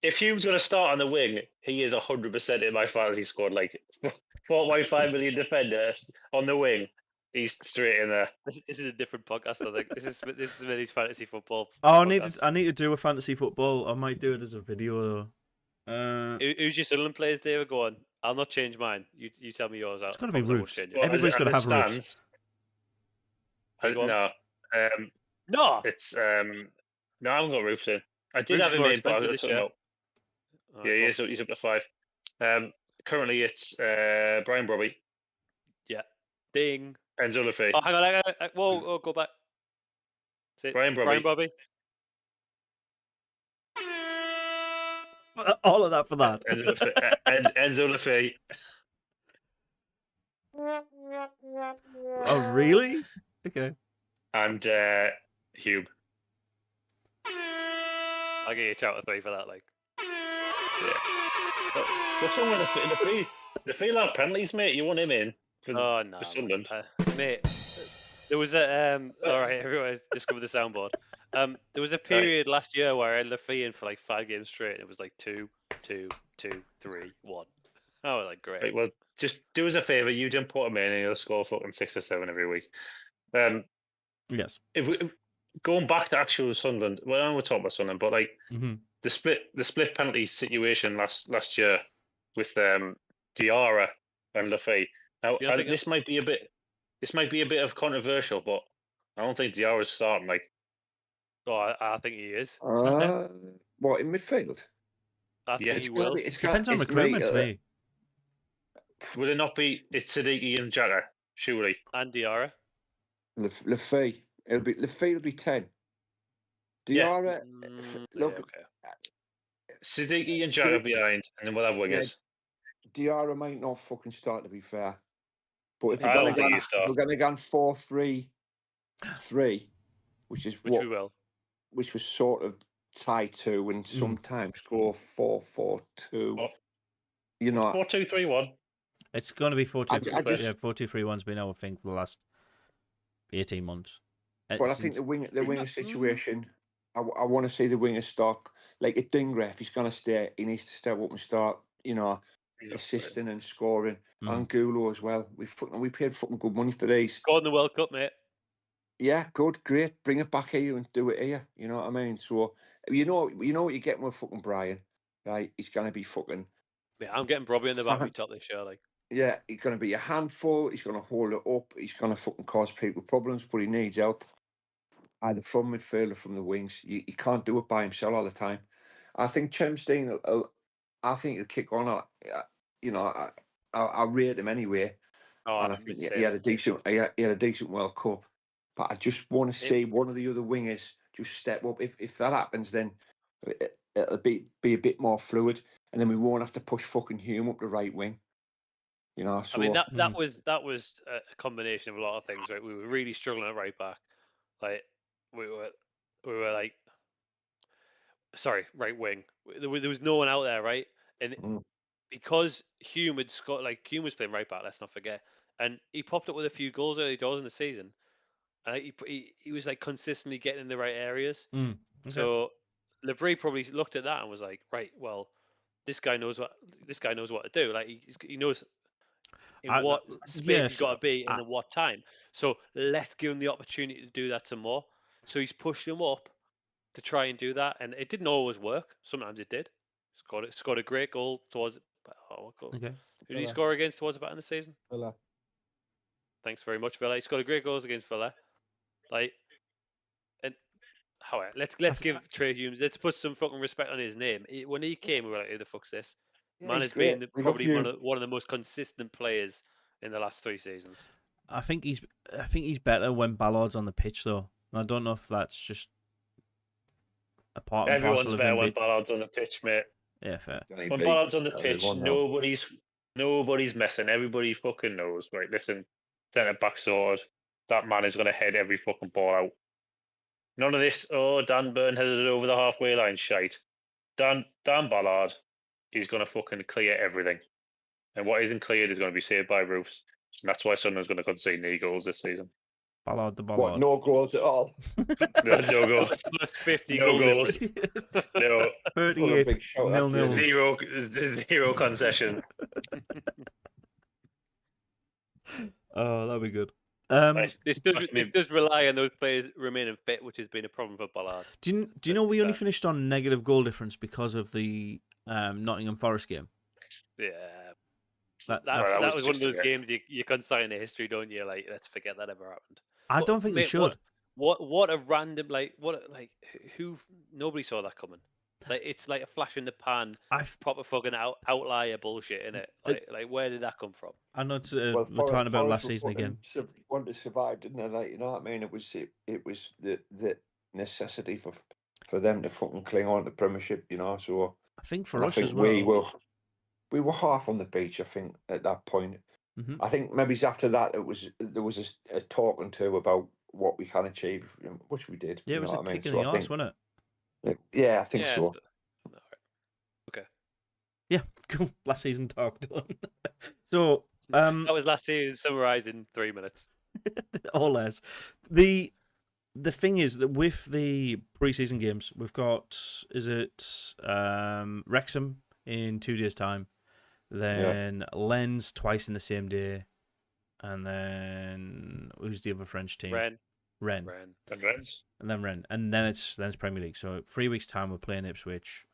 If Hume's going to start on the wing, he is 100% in my fantasy squad. Like, 4.5 million defenders on the wing. He's straight in there. This is a different podcast, I think. This is Smitty's fantasy football. Oh, I need to do a fantasy football. I might do it as a video, though. Who's your Sunderland players, David? Go on. I'll not change mine. You tell me yours. It's got to be roofs. Everybody's got to have roofs. No. No. It's no, I haven't got roofs in. I did have him in, but I took him out. Yeah, he's up to 5. Currently, it's Brian Brobby. Yeah. Ding. Enzo Lafay. Oh, hang on. Whoa, go back. Brian Brobby. Brian Brobby. All of that for that. Enzo Lafay. Oh, really? Okay. And Hume. I'll get you a shout of 3 for that, like. Yeah. What's wrong with the feel out penalties, mate? You want him in? Oh no, for Sunderland. Mate. There was a all right, everyone discovered the soundboard. There was a period last year where I had Lafay in for like 5 games straight, and it was like 2, 2, 2, 3, 1. I was like, great. Right, well, just do us a favour. You don't put him in, and he'll score fucking 6 or 7 every week. Yes. If going back to actual Sunderland, well, we're talking about Sunderland, but like the split penalty situation last year with Diarra and Lafay. Now this might be a bit of controversial, but I don't think Diarra's starting. Like, I think he is. What, in midfield? I think he will. Depends on recruitment to me. Will it not be? It's Siddiqui and Jagger, surely. And Diarra. Lafay. Lafay will be 10. Yeah. Diarra, look, Yeah, okay. Siddiqui and Jagger behind, and then we'll have wingers. Diarra might not fucking start, to be fair. But if I don't think he starts. we're going to go 4-3-3, which is Which we will. which was sort of tied to, and sometimes go 4-4-2. You know, 4-2-3-1. It's going to be 4-2. I just- Yeah, 4-2-3-1's been our thing for the last 18 months. But I think the winger situation, I want to see the winger stock. Like at Dingra, if he's going to stay, he needs to step up and start, assisting and scoring. And Gulo as well. We paid fucking good money for these. Go in the World Cup, mate. Yeah, good, great. Bring it back here and do it here. You know what I mean? So you know what you're getting with fucking Brian, right? He's going to be fucking. Yeah, I'm getting Robbie on the back of top this year, like. Yeah, he's going to be a handful. He's going to hold it up. He's going to fucking cause people problems, but he needs help. Either from midfield or from the wings. You can't do it by himself all the time. I think Chemstein, I think he'll kick on. I'll rate him anyway. Oh, and I think he had a decent World Cup. But I just want to see one of the other wingers just step up. If that happens, then it'll be a bit more fluid, and then we won't have to push fucking Hume up the right wing. So, I mean that was a combination of a lot of things, right? We were really struggling at right back, like we were like, sorry, right wing. There was no one out there, right? And because Hume was playing right back, let's not forget, and he popped up with a few goals early doors in the season, and he was like consistently getting in the right areas. Okay. So Lebris probably looked at that and was like, right, well, this guy knows what to do. Like he knows in what space he's got to be and at what time. So let's give him the opportunity to do that some more. So he's pushed him up to try and do that, and it didn't always work. Sometimes it did. Scored a great goal towards. Oh, what goal? Okay. Who did he score against towards the back in the season? Villa. Thanks very much, Villa. He scored a great goals against Villa. Let's give Trey Humes. Let's put some fucking respect on his name. When he came, we were like, "Who the fuck's this?" Yeah, Man has been probably one of the most consistent players in the last 3 seasons. I think he's better when Ballard's on the pitch, though. I don't know if that's just a part and parcel of better when Ballard's on the pitch, mate. Yeah, fair. When Ballard's on the pitch, nobody's messing. Everybody fucking knows. Right, listen, centre back sword. That man is going to head every fucking ball out. None of this. Oh, Dan Burn headed it over the halfway line. Shite. Dan Ballard is going to fucking clear everything, and what isn't cleared is going to be saved by roofs. And that's why Sunderland's going to concede 9 goals this season. Ballard. What, no goals at all? No goals. Plus 50 No goals. No. 38 0-0. Zero concession. Oh, that'd be good. This does rely on those players remaining fit, which has been a problem for Ballard. Do you know we only finished on negative goal difference because of the Nottingham Forest game? Yeah. That was one of those games you consign to history, don't you? Like, let's forget that ever happened. I don't think we should. What a random who nobody saw that coming. Like, it's like a flash in the pan, proper fucking outlier bullshit, innit? Like where did that come from? I know it's we're talking about last season again. Wanted to survive, didn't they? Like, you know what I mean? It was the necessity for them to fucking cling on to Premiership, So I think for us as well, we were half on the beach. I think at that point. Mm-hmm. I think maybe after that there was a talking to about what we can achieve, which we did. Yeah, it was a kick in the arse, wasn't it? Yeah, I think so. Okay. Yeah, cool. Last season talk done. So that was last season summarised in 3 minutes. Or less. The thing is that with the pre-season games, we've got Wrexham in 2 days' time, then Lens twice in the same day, and then who's the other French team? Rennes. And then it's Premier League. So 3 weeks' time we're playing Ipswich.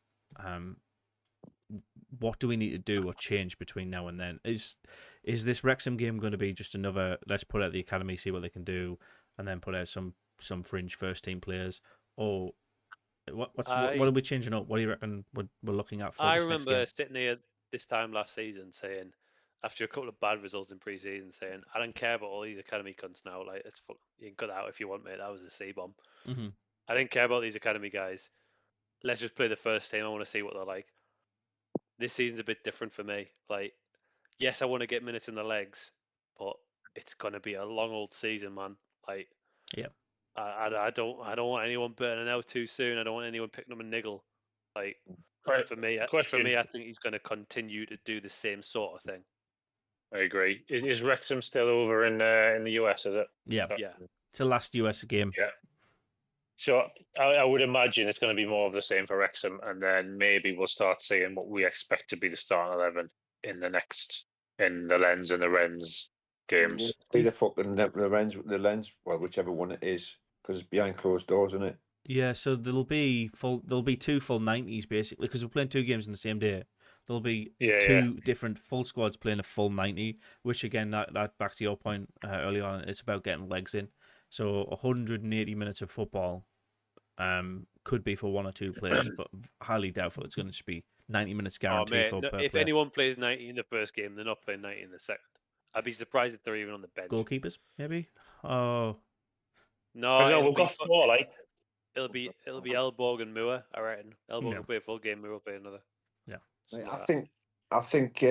What do we need to do or change between now and then? Is this Wrexham game going to be just another let's put out the academy, see what they can do, and then put out some fringe first team players? Or what are we changing up? What do you reckon we're looking at for this next game? I remember sitting here this time last season saying after a couple of bad results in pre-season, saying, "I don't care about all these academy cunts now. Like, you can cut that out if you want, mate. That was a C-bomb. Mm-hmm. I didn't care about these academy guys. Let's just play the first team. I want to see what they're like." This season's a bit different for me. Like, yes, I want to get minutes in the legs, but it's gonna be a long old season, man. Like, yeah, I don't want anyone burning out too soon. I don't want anyone picking up a niggle. Like, Right. for me, Question. I think he's going to continue to do the same sort of thing. I agree. Is Wrexham still over in the US? Is it? yeah. Yeah. It's the last US game. Yeah. So I would imagine it's going to be more of the same for Wrexham, and then maybe we'll start seeing what we expect to be the starting 11 in the Lens and the Wrens games. See the fucking the lens, well, whichever one it is, because it's behind closed doors, isn't it? Yeah, so there'll be 2 full 90s basically, because we're playing 2 games in the same day. There'll be 2 different full squads playing a full 90, which again, that back to your point earlier on, it's about getting legs in. So 180 minutes of football could be for 1 or 2 players, but highly doubtful it's going to just be 90 minutes guaranteed per player. If anyone plays 90 in the first game, they're not playing 90 in the second. I'd be surprised if they're even on the bench. Goalkeepers, maybe? Oh. No, we've got 4, like. It'll be Elborg and Moore, I reckon. Elborg will play a full game, Moore will play another. Yeah. I think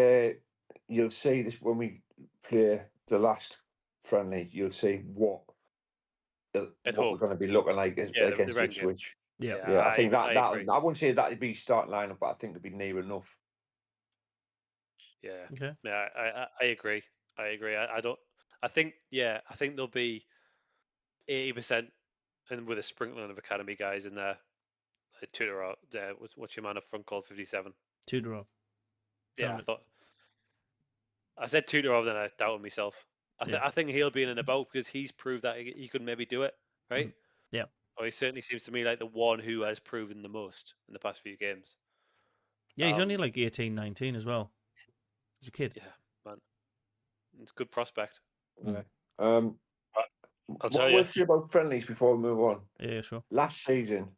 you'll see this when we play the last friendly. You'll see what we're going to be looking like against Ipswich. Yeah, I think I wouldn't say that'd be starting lineup, but I think it'd be near enough. Yeah. Okay. Yeah, I agree. I think there'll be 80%, and with a sprinkling of academy guys in there. Tudorov, what's your man up front called 57? Tudorov. Yeah, I said Tudorov, then I doubted myself. I think he'll be in and about because he's proved that he could maybe do it, right? Yeah. Or he certainly seems to me like the one who has proven the most in the past few games. Yeah, he's only like 18, 19 as well. He's a kid. Yeah, man. It's a good prospect. Yeah. I'll tell you. We'll see about friendlies before we move on. Yeah, sure. Last season,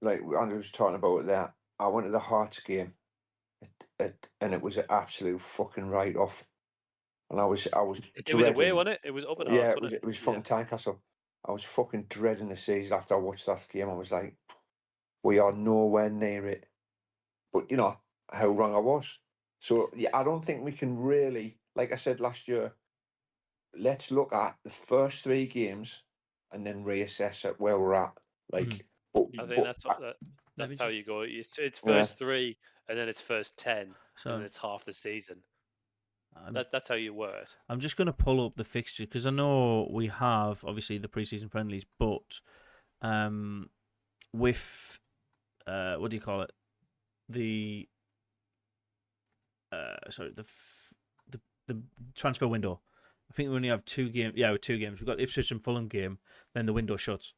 like Andrew was talking about that, I went to the Hearts game, and it was an absolute fucking write-off. And I was. It was away, wasn't it? It was up at Hearts. Yeah, it was fucking Tynecastle. I was fucking dreading the season after I watched that game. I was like, we are nowhere near it. But you know how wrong I was. So yeah, I don't think we can really, like I said last year, let's look at the first 3 games and then reassess at where we're at. Like, I think that's how you go. It's first 3, and then it's first 10, and then it's half the season. That's how you work. I'm just going to pull up the fixture because I know we have obviously the preseason friendlies, but with what do you call it? The the transfer window. I think we only have 2 games. Yeah, with 2 games. We've got Ipswich and Fulham game, then the window shuts.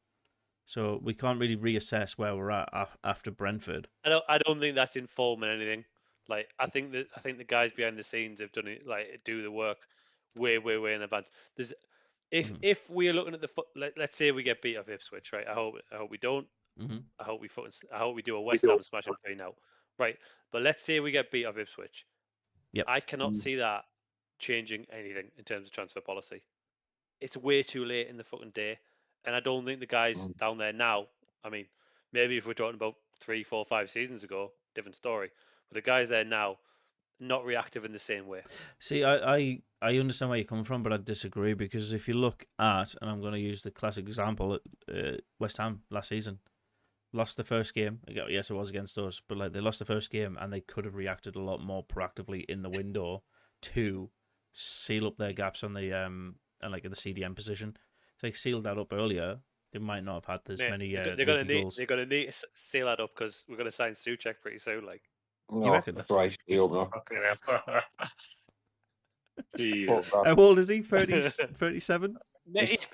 So we can't really reassess where we're at after Brentford. I don't think that's informing anything. Like I think the guys behind the scenes have done it. Like do the work way in advance. If we are looking at let's say we get beat off Ipswich, right? I hope we don't. Mm-hmm. I hope we do a West Ham smash and 3 now, right? But let's say we get beat off Ipswich. Yep. I cannot see that changing anything in terms of transfer policy. It's way too late in the fucking day, and I don't think the guys down there now. I mean, maybe if we're talking about 3, 4, 5 seasons ago, different story. But the guys there now, not reactive in the same way. See, I understand where you're coming from, but I disagree because if you look at, and I'm going to use the classic example at West Ham last season, lost the first game. Yes, it was against us, but like they lost the first game and they could have reacted a lot more proactively in the window to seal up their gaps on the and like in the CDM position. If they sealed that up earlier, they might not have had this many. They're gonna need to seal that up because we're gonna sign Souček pretty soon. Like, you reckon? Christ, Jesus. How old is he? 37? Mate,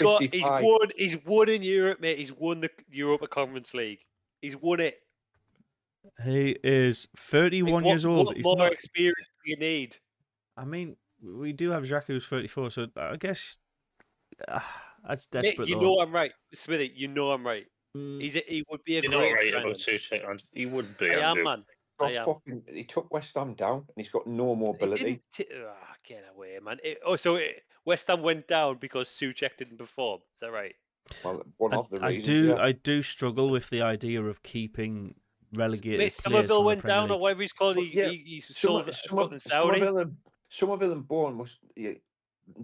he's won in Europe, mate. He's won the Europa Conference League. He's won it. He is 31 years old. What more experience do you need? I mean, we do have Jacques who's 34, so I guess that's desperate. Mate, you know I'm right, Smithy. You know I'm right. He would be a great right about Souček, he would be. I am, man. He took West Ham down, and he's got no mobility. Get away, man! West Ham went down because Souček didn't perform. Is that right? Well, one of the reasons. I do struggle with the idea of keeping relegated players Somerville from went the Premier down, League. or whatever he's called. He sold the fucking Saudi. Somerville and Bourne was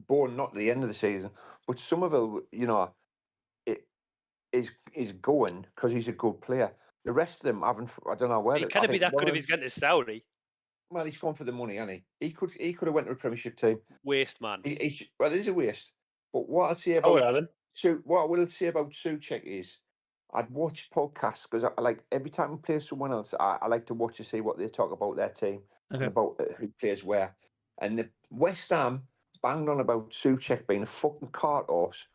Bourne not at the end of the season, but Somerville, it is going because he's a good player. The rest of them haven't. I don't know where. He can't be that good if he's getting to Saudi. Well, he's gone for the money, hasn't he? He could have went to a Premiership team. Waste, man. Well, it is a waste. But what I'd say about what I will say about Souček is, I'd watch podcasts because I like every time we play someone else, I like to watch to see what they talk about their team and about who plays where. And the West Ham banged on about Souček being a fucking cart horse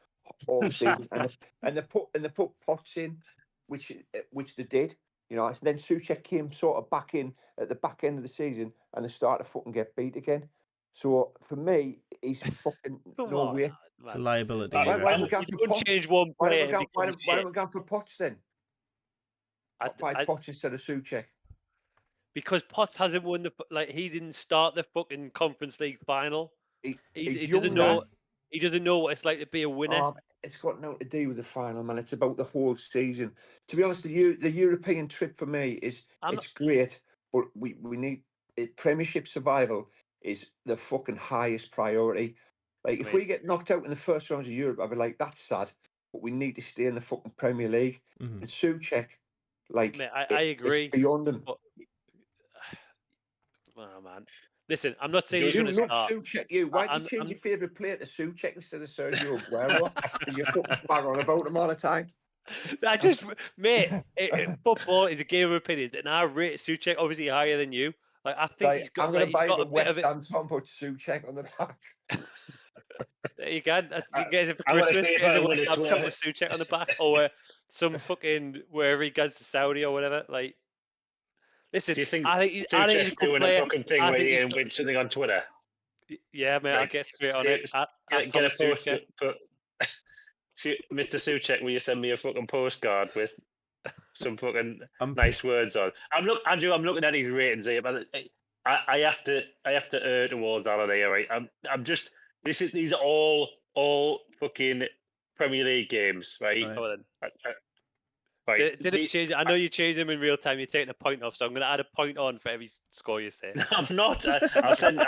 all season, and they put Potts in, which they did, and then Souček came sort of back in at the back end of the season, and they started to fucking get beat again. So for me, he's fucking no way. It's a liability. Why don't we go for change one player? Why don't we go for Potts then? Why Potts instead of Souček? Because Potts hasn't won he didn't start the fucking Conference League final. He doesn't know. He doesn't know what it's like to be a winner. It's got nothing to do with the final, man. It's about the whole season. To be honest, the European trip for me it's great, but we need Premiership survival is the fucking highest priority. Like if we get knocked out in the first rounds of Europe, I'd be like, that's sad, but we need to stay in the fucking Premier League. And Souček, I agree. It's beyond him. Oh man, listen, I'm not saying he's going to start. Souček, why did you change your favourite player to Souček instead of Sergio Aguero? Because you're fucking bang on about him all the time. Football is a game of opinions, and I rate Souček obviously higher than you. Like I think he's got. I'm going to buy a West Ham Tom put Souček on the back. There you can. You get it for Christmas. Get a West Ham top with Souček on the back, or some fucking wherever he goes to Saudi or whatever. Like, listen, do you think I think he's a good player. A fucking thing where he wins something on Twitter? Yeah, mate, I'll get straight on it. Get a post. Mr. Souček, will you send me a fucking postcard with some fucking nice words on? Andrew, I'm looking at his ratings here, but I have to err towards Alan here, right? I'm just these are all fucking Premier League games, right? Right. Did it change? I know you changed them in real time. You're taking a point off, so I'm going to add a point on for every score you say. No, I'm not. I'll send you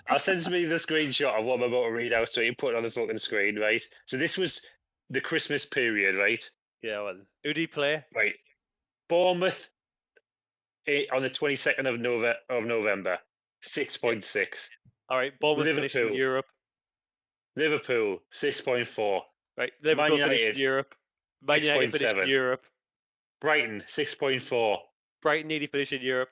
I'll send me the screenshot of what I'm about to read out, so you put it on the fucking screen, right? So this was the Christmas period, right? Yeah. Well, who did he play? Right. Bournemouth on the 22nd of November, 6.6. All right. Bournemouth finished in Europe. Liverpool 6.4. Right. Liverpool finished in Europe. Man United finished in Europe. Brighton 6.4. Brighton nearly finished in Europe.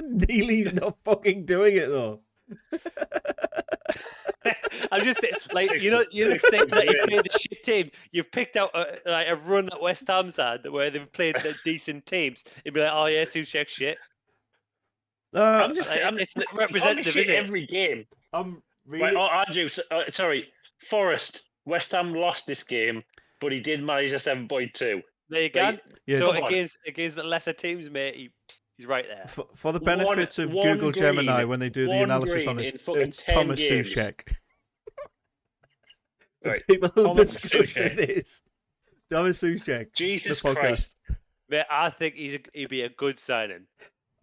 Neely's not fucking doing it though. I'm just saying, you're saying that you played the shit team. You've picked out a run at West Ham's had where they've played the decent teams. You'd be like, oh yeah, Souček shit. It's not representative, is it? Every game. Andrew, sorry, Forest. West Ham lost this game, but he did manage a 7.2. There you go. So against the lesser teams, mate, he's right there. For the benefits of Google Gemini when they do the analysis on this, it's Thomas Souček. Right. People who disgusted this. Thomas Souček. Jesus the podcast. Christ. Mate, I think he'd be a good signing.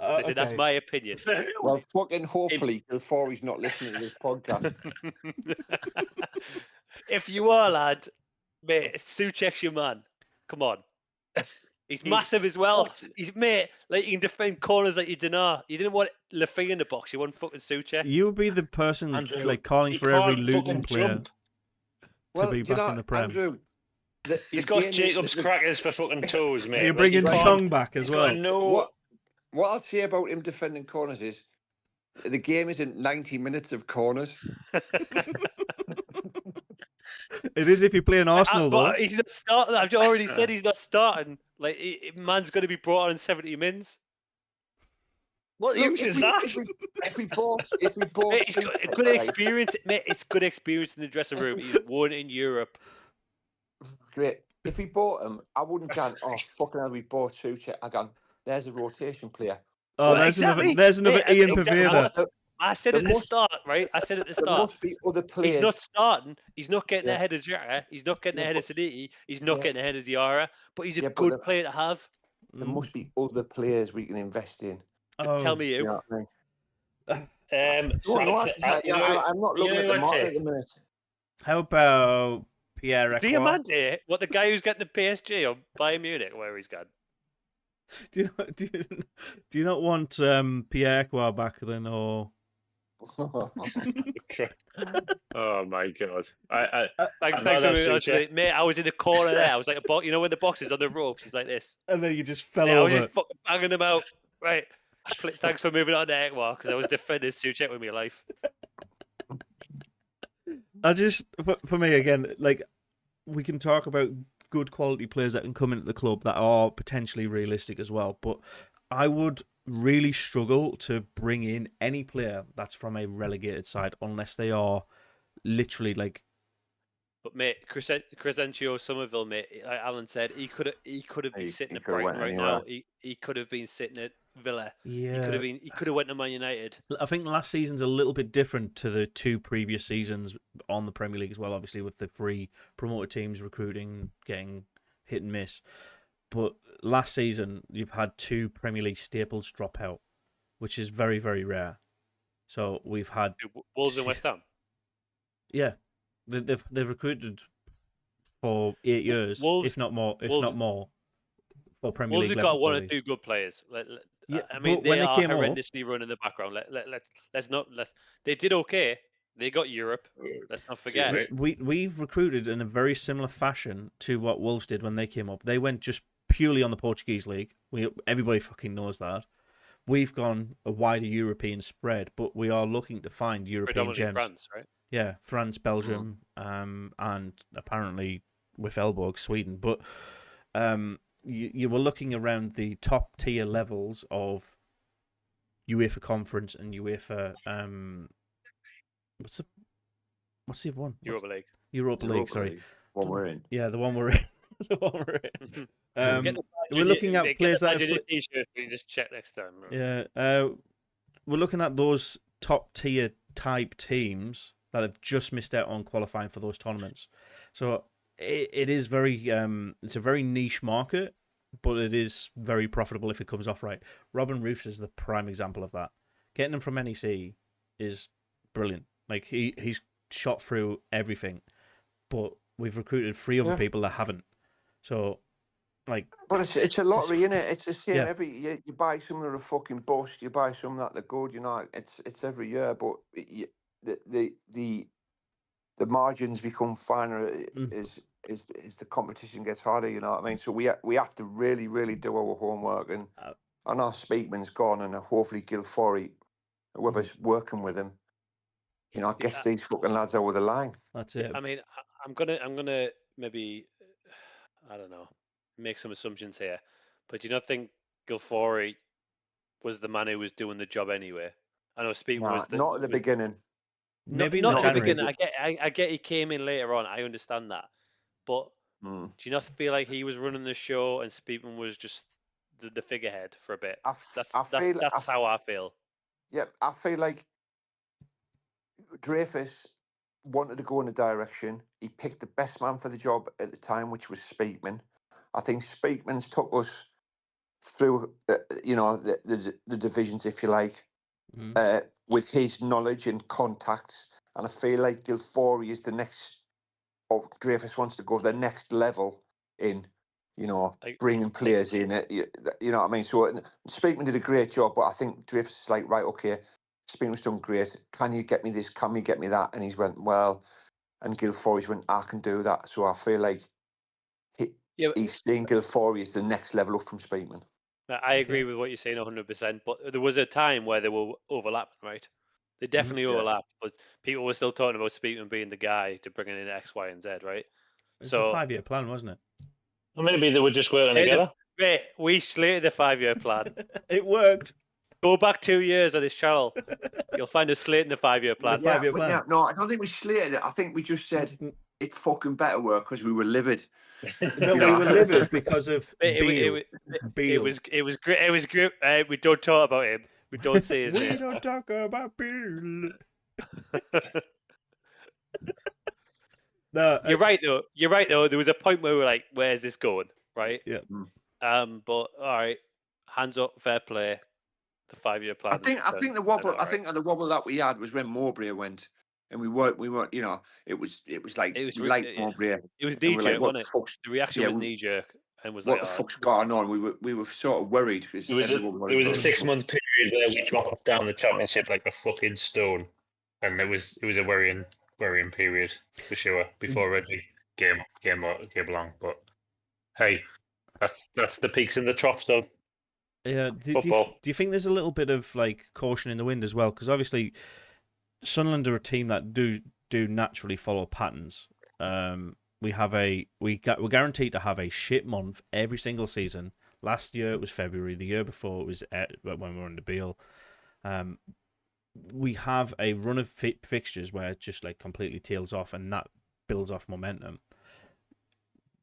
Listen, that's my opinion. Well, fucking hopefully, before he's not listening to this podcast. If you are, lad, mate, Souček's your man. Come on. He's massive as well. He's he can defend corners like you didn't. You didn't want Lafay in the box. You want fucking Souček. You would be the person Andrew, calling for every Luton player to be back in the Prem. Andrew, he's got Jacob's crackers for fucking toes, mate. You're bringing Chong back as well. What I'll say about him defending corners is the game isn't 90 minutes of corners. It is if you play an Arsenal, though. He's not starting. I've already said he's not starting. Man's going to be brought on in 70 minutes. What use is that? If we bought, it's good experience, mate. It's good experience in the dressing room. He's won in Europe. Great. If we bought him, I wouldn't go, oh, fucking hell, we bought Souček. I go, there's a rotation player. Oh, there's another Ian Pavetta. I said at the start, right? I said at the There start. must be other players. He's not starting. He's not getting ahead of Xhaka. He's not getting ahead of Saniti. He's not getting ahead of Diarra. But he's a good player to have. There must be other players we can invest in. Tell me You know what I mean? I'm not looking at the market at the minute. How about Pierre Ekwa? Diamante, what, the guy who's getting the PSG or Bayern Munich, where he's gone? Do you not want Pierre Ekwa back then, or? Oh my god! Thanks for mate. I was in the corner there. I was like, when the box is on the ropes, he's like this, and then you just fell over. I was just fucking banging them out. Right. Thanks for moving on to Ekwa, because I was defending Souček with my life. I just, for me again, like, we can talk about good quality players that can come into the club that are potentially realistic as well, but I would really struggle to bring in any player that's from a relegated side unless they are literally like. But mate, Crescencio Somerville, mate, like Alan said, he could have been sitting at Brighton right now. He could have been sitting at Villa. Yeah, he could have went to Man United. I think last season's a little bit different to the two previous seasons on the Premier League as well. Obviously, with the three promoted teams recruiting, getting hit and miss. But last season, you've had two Premier League staples drop out, which is very, very rare. So we've had Wolves and West Ham. Yeah, they've recruited for 8 years, if not more, for Premier League. Wolves have got one or two good players. I mean, they are horrendously running the background. Let's not. They did okay. They got Europe. Let's not forget. We've recruited in a very similar fashion to what Wolves did when they came up. They went just purely on the Portuguese league. Everybody fucking knows that. We've gone a wider European spread, but we are looking to find European gems. France, right? Yeah, France, Belgium, and apparently with Elborg, Sweden. But you were looking around the top tier levels of UEFA Conference and UEFA. What's the other one? Europa League. Sorry, one we're in. Yeah, the one we're in. The one we're in. We're looking at players that. You just check next time. Right? Yeah, we're looking at those top tier type teams that have just missed out on qualifying for those tournaments. So it is very, it's a very niche market, but it is very profitable if it comes off right. Robin Roofs is the prime example of that. Getting him from NEC is brilliant. Like he's shot through everything, but we've recruited 3 other people that haven't. So, like, but it's a lottery, isn't it? It's the same every year. You buy some that are a fucking bust. You buy some that they're good. You know, it's every year, but the margins become finer as the competition gets harder. You know what I mean? So we have to really, really do our homework. And I know Speakman's gone, and hopefully Gil Forey, whoever's working with him, you know, gets these fucking lads over the line. That's it. I mean, I'm gonna maybe, I don't know, make some assumptions here, but do you not think Gil Forey was the man who was doing the job anyway? I know Speakman was not at the beginning. Maybe not at the beginning. I get he came in later on. I understand that, but do you not feel like he was running the show and Speakman was just the figurehead for a bit? That's how I feel. Yeah, I feel like Dreyfus wanted to go in a direction. He picked the best man for the job at the time, which was Speakman. I think Speakman's took us through, the divisions, if you like, with his knowledge and contacts. And I feel like Gil Forey is the next, or Dreyfus wants to go to the next level in, bringing players in. You know what I mean? So Speakman did a great job, but I think Dreyfus is like, right, okay, Speakman's done great. Can you get me this? Can you get me that? And he's went, well, and Gil Forey's went, I can do that. So I feel like he's seeing Gil Forey as the next level up from Speakman. I agree with what you're saying 100%, but there was a time where they were overlapping, right? They definitely overlapped, but people were still talking about Speakman being the guy to bring in X, Y, and Z, right? It's a 5-year plan, wasn't it? Well, maybe they were just working together. We slated the 5-year plan. It worked. Go back 2 years on this channel. You'll find us slating the 5-year plan. No, I don't think we slated it. I think we just said it fucking better work because we were livid. No, we were livid because of Beale. It was great. It was great. We don't talk about him. We don't say his name. We don't talk about Beale. No, You're right though. You're right though. There was a point where we were like, "Where's this going?" Right? Yeah. But all right, hands up, fair play. The 5-year plan. I think the wobble. I think the wobble that we had was when Mowbray went, and we weren't. You know, it was like we liked Mowbray. It was knee jerk, wasn't it? Fuck's, The reaction was knee jerk, and was what like, the fuck's going on? We were sort of worried because it was a 6-month period where we dropped down the championship like a fucking stone, and it was a worrying period for sure before Reggie came along. But hey, that's the peaks and the troughs of football. Do you think there's a little bit of like caution in the wind as well? Because obviously Sunderland are a team that do naturally follow patterns. We're guaranteed to have a shit month every single season. Last year it was February. The year before it was when we were under Beale. We have a run of fixtures where it just like completely tails off, and that builds off momentum.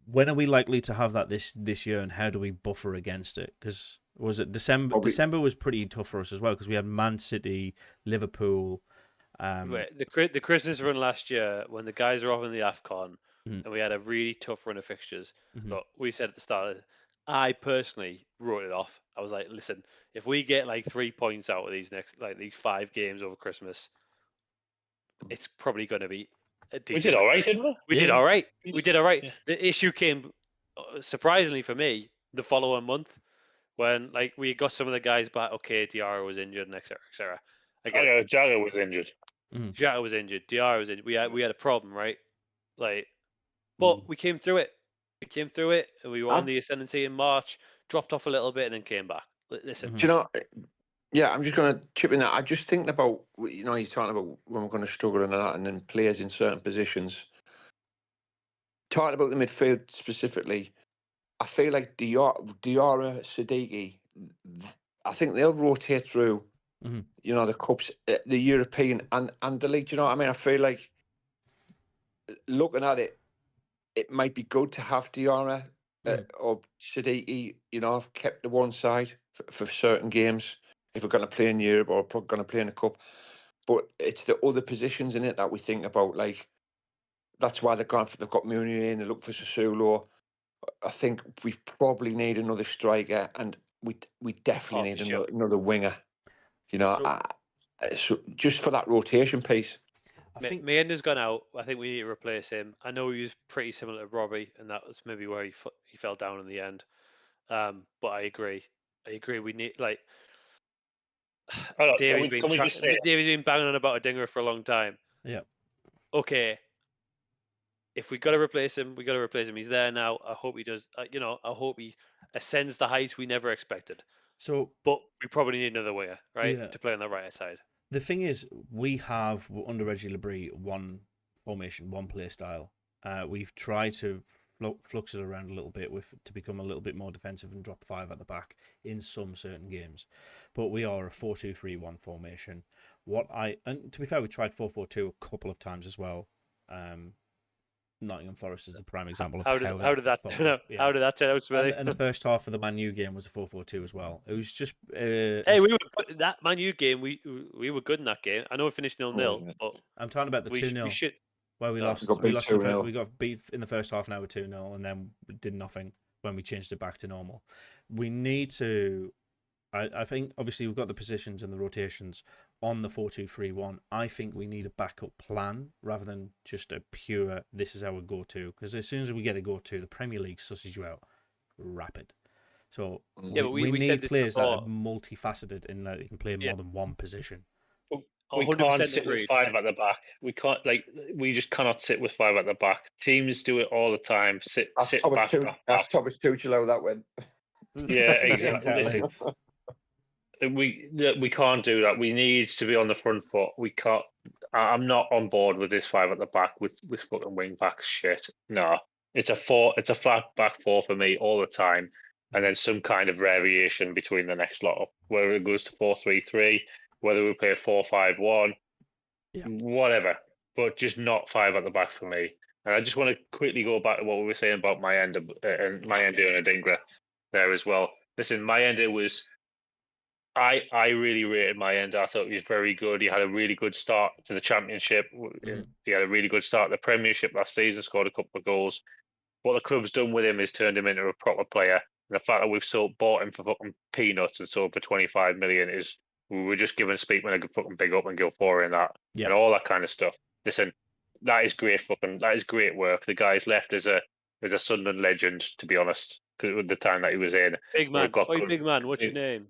When are we likely to have that this year, and how do we buffer against it? Because was it December? December was pretty tough for us as well because we had Man City, Liverpool. The Christmas run last year when the guys were off in the AFCON and we had a really tough run of fixtures. Look, we said at the start, I personally wrote it off. I was like, listen, if we get like 3 points out of these these 5 games over Christmas, it's probably going to be a decent. We did all right, didn't we? We did all right. We did all right. Yeah. The issue came, surprisingly for me, the following month when like we got some of the guys back. Okay, Diarra was injured, and etc. Again, Jagger was injured. Jagger was injured. Diarra was injured. We had a problem, right? Like, but we came through it. We came through it, and we were on the ascendancy in March. Dropped off a little bit, and then came back. Listen, do you know? Yeah, I'm just going to chip in that. I just think about, you know, you're talking about when we're going to struggle and that, and then players in certain positions. Talking about the midfield specifically, I feel like Diarra, Siddiqui, I think they'll rotate through, you know, the cups, the European and the league. Do you know what I mean? I feel like looking at it, it might be good to have Diarra or Siddiqui, you know, kept to one side for certain games if we're going to play in Europe or going to play in a cup. But it's the other positions in it that we think about. Like, that's why they've got Mooney in, they look for Sassuolo. I think we probably need another striker, and we definitely need another winger. You know, so just for that rotation piece. I think Meander's gone out. I think we need to replace him. I know he was pretty similar to Robbie, and that was maybe where he fell down in the end. But I agree. We need like David's been banging on about a dinger for a long time. Yeah. Okay. If we got to replace him, we got to replace him. He's there now. I hope he does. You know, I hope he ascends the heights we never expected. So, but we probably need another winger, right, to play on the right side. The thing is, we have under Reggie Labrie one formation, one play style. We've tried to flux it around a little bit to become a little bit more defensive and drop 5 at the back in some certain games. But we are a 4-2-3-1 formation. And to be fair, we tried 4-4-2 a couple of times as well. Nottingham Forest is the prime example of how did that turn out? Yeah. How did that turn out, Smithy? And the first half of the Man U game was a 4-4-2 as well. It was just hey, that Man U game. We were good in that game. I know we finished 0-0, but I'm talking about the 2-0 where we lost. We got beat in the first half. Now with 2-0, and then we did nothing when we changed it back to normal. We need to. I think obviously we've got the positions and the rotations on the 4-2-3-1. I think we need a backup plan rather than just a pure this is our go-to. Because as soon as we get a go-to, the Premier League susses you out rapid. So we need players that are multifaceted in that they can play more than one position. We can't sit with 5 at the back. We can't we just cannot sit with 5 at the back. Teams do it all the time. Sit back. That's Thomas Tuchel that went. Yeah, exactly. We can't do that. We need to be on the front foot. We can't. I'm not on board with this 5 at the back with fucking wing back shit. No, it's a flat back 4 for me all the time, and then some kind of variation between the next lot up, whether it goes to 4-3-3, whether we play 4-5-1, whatever. But just not 5 at the back for me. And I just want to quickly go back to what we were saying about Mayenda and Mayenda and Adingra there as well. Listen, Mayenda was. I really rated Mayenda. I thought he was very good. He had a really good start to the championship. He had a really good start to the Premiership last season. Scored a couple of goals. What the club's done with him is turned him into a proper player. And the fact that we've bought him for fucking peanuts and sold for 25 million is we're just giving Speakman a fucking big up and go for in that and all that kind of stuff. Listen, that is great work. The guy's left as a Sunderland legend, to be honest, with the time that he was in. Big man, big man, what's your name?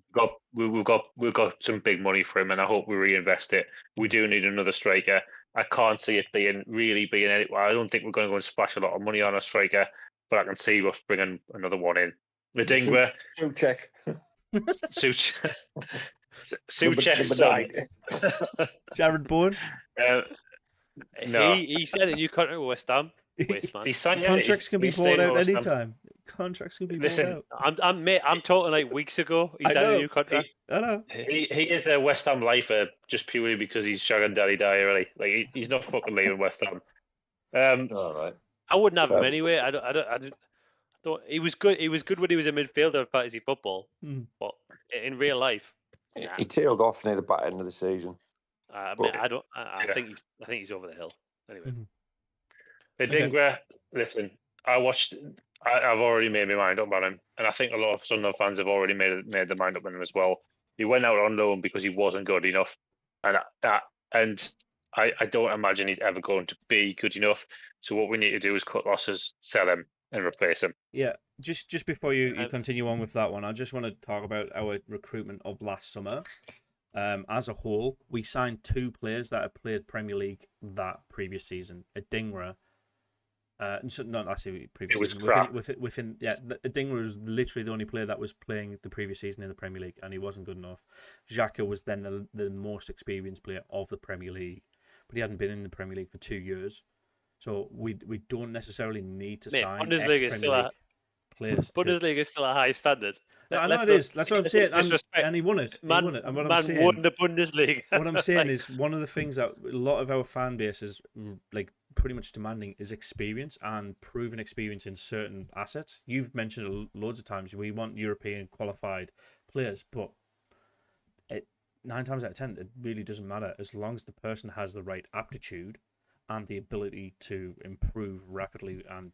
We've got some big money for him, and I hope we reinvest it. We do need another striker. I can't see it really being any. I don't think we're going to go and splash a lot of money on a striker, but I can see us bringing another one in. Adingra, Souček. Souček's son. Jared Bourne. No. He said a new contract with West Ham. Contracts can be bought out anytime. Contracts can be bought out. I'm talking like weeks ago. He signed a new contract. I know. He is a West Ham lifer just purely because he's shagging Daddy early. Like he's not fucking leaving West Ham. All right. I wouldn't have him anyway. I don't. He was good. He was good when he was a midfielder of fantasy football, but in real life, he tailed off near the back end of the season. I think he's over the hill. Anyway, Adingra, listen, I've already made my mind up about him, and I think a lot of Sunderland fans have already made their mind up on him as well. He went out on loan because he wasn't good enough, and I don't imagine he's ever going to be good enough. So what we need to do is cut losses, sell him, and replace him. Yeah, just before you continue on with that one, I just want to talk about our recruitment of last summer. As a whole, we signed 2 players that had played Premier League that previous season. Adingra, not last season, previous it was season. crap. Adingra was literally the only player that was playing the previous season in the Premier League, and he wasn't good enough. Xhaka was then the most experienced player of the Premier League, but he hadn't been in the Premier League for 2 years. So we don't necessarily need to sign Bundesliga is still players. Bundesliga is still a high standard. I know it is. That's what I'm saying. And he won it. Man won the Bundesliga. What I'm saying is one of the things that a lot of our fan base is like pretty much demanding is experience and proven experience in certain assets. You've mentioned it loads of times. We want European qualified players, but 9 times out of 10, it really doesn't matter as long as the person has the right aptitude and the ability to improve rapidly and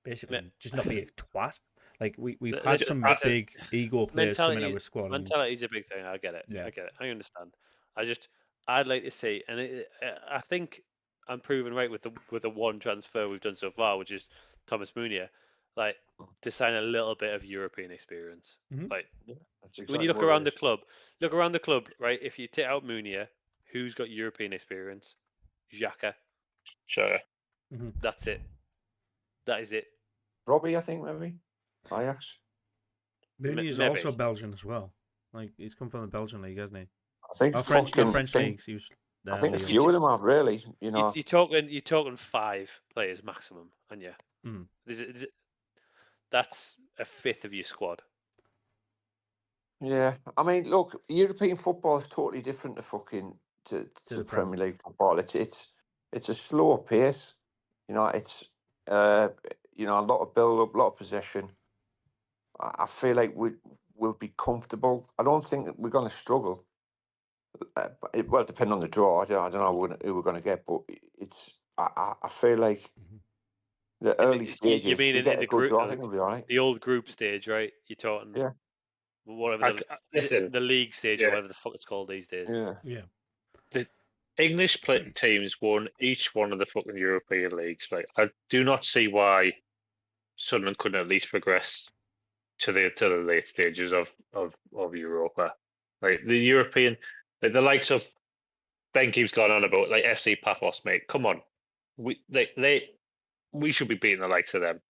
basically just not be a twat. Like we've had some big ego players coming out with squad. Mentality is a big thing. I get it. Yeah. I get it. I understand. I'd like to see, and I think I'm proven right with the one transfer we've done so far, which is Thomas Munier. Like to sign a little bit of European experience. Mm-hmm. Like when you look around the club, right? If you take out Munier, who's got European experience? Xhaka. Sure. Mm-hmm. That's it. That is it. Robbie, I think maybe Ajax. Mooney is also Belgian as well. Like he's come from the Belgian league, hasn't he? I think French leagues. He was. I think a few of them have really. You know, you're talking 5 players maximum, and that's a fifth of your squad. Yeah, I mean, look, European football is totally different to the Premier League football. It's a slower pace. You know, it's a lot of build up, a lot of possession. I feel like we'll be comfortable. I don't think we're going to struggle. It will depend on the draw. I don't know who we're going to get, but I feel like the early stages. You mean in the group? Draw, I think we'll be all right. The old group stage, right? You're talking. Yeah. Whatever the league stage, or whatever the fuck it's called these days. Yeah. The English teams won each one of the fucking European leagues. Like, I do not see why Sunderland couldn't at least progress to the late stages of Europa. Like the European, like the likes of Ben keeps going on about like FC Paphos, mate. Come on, we should be beating the likes of them.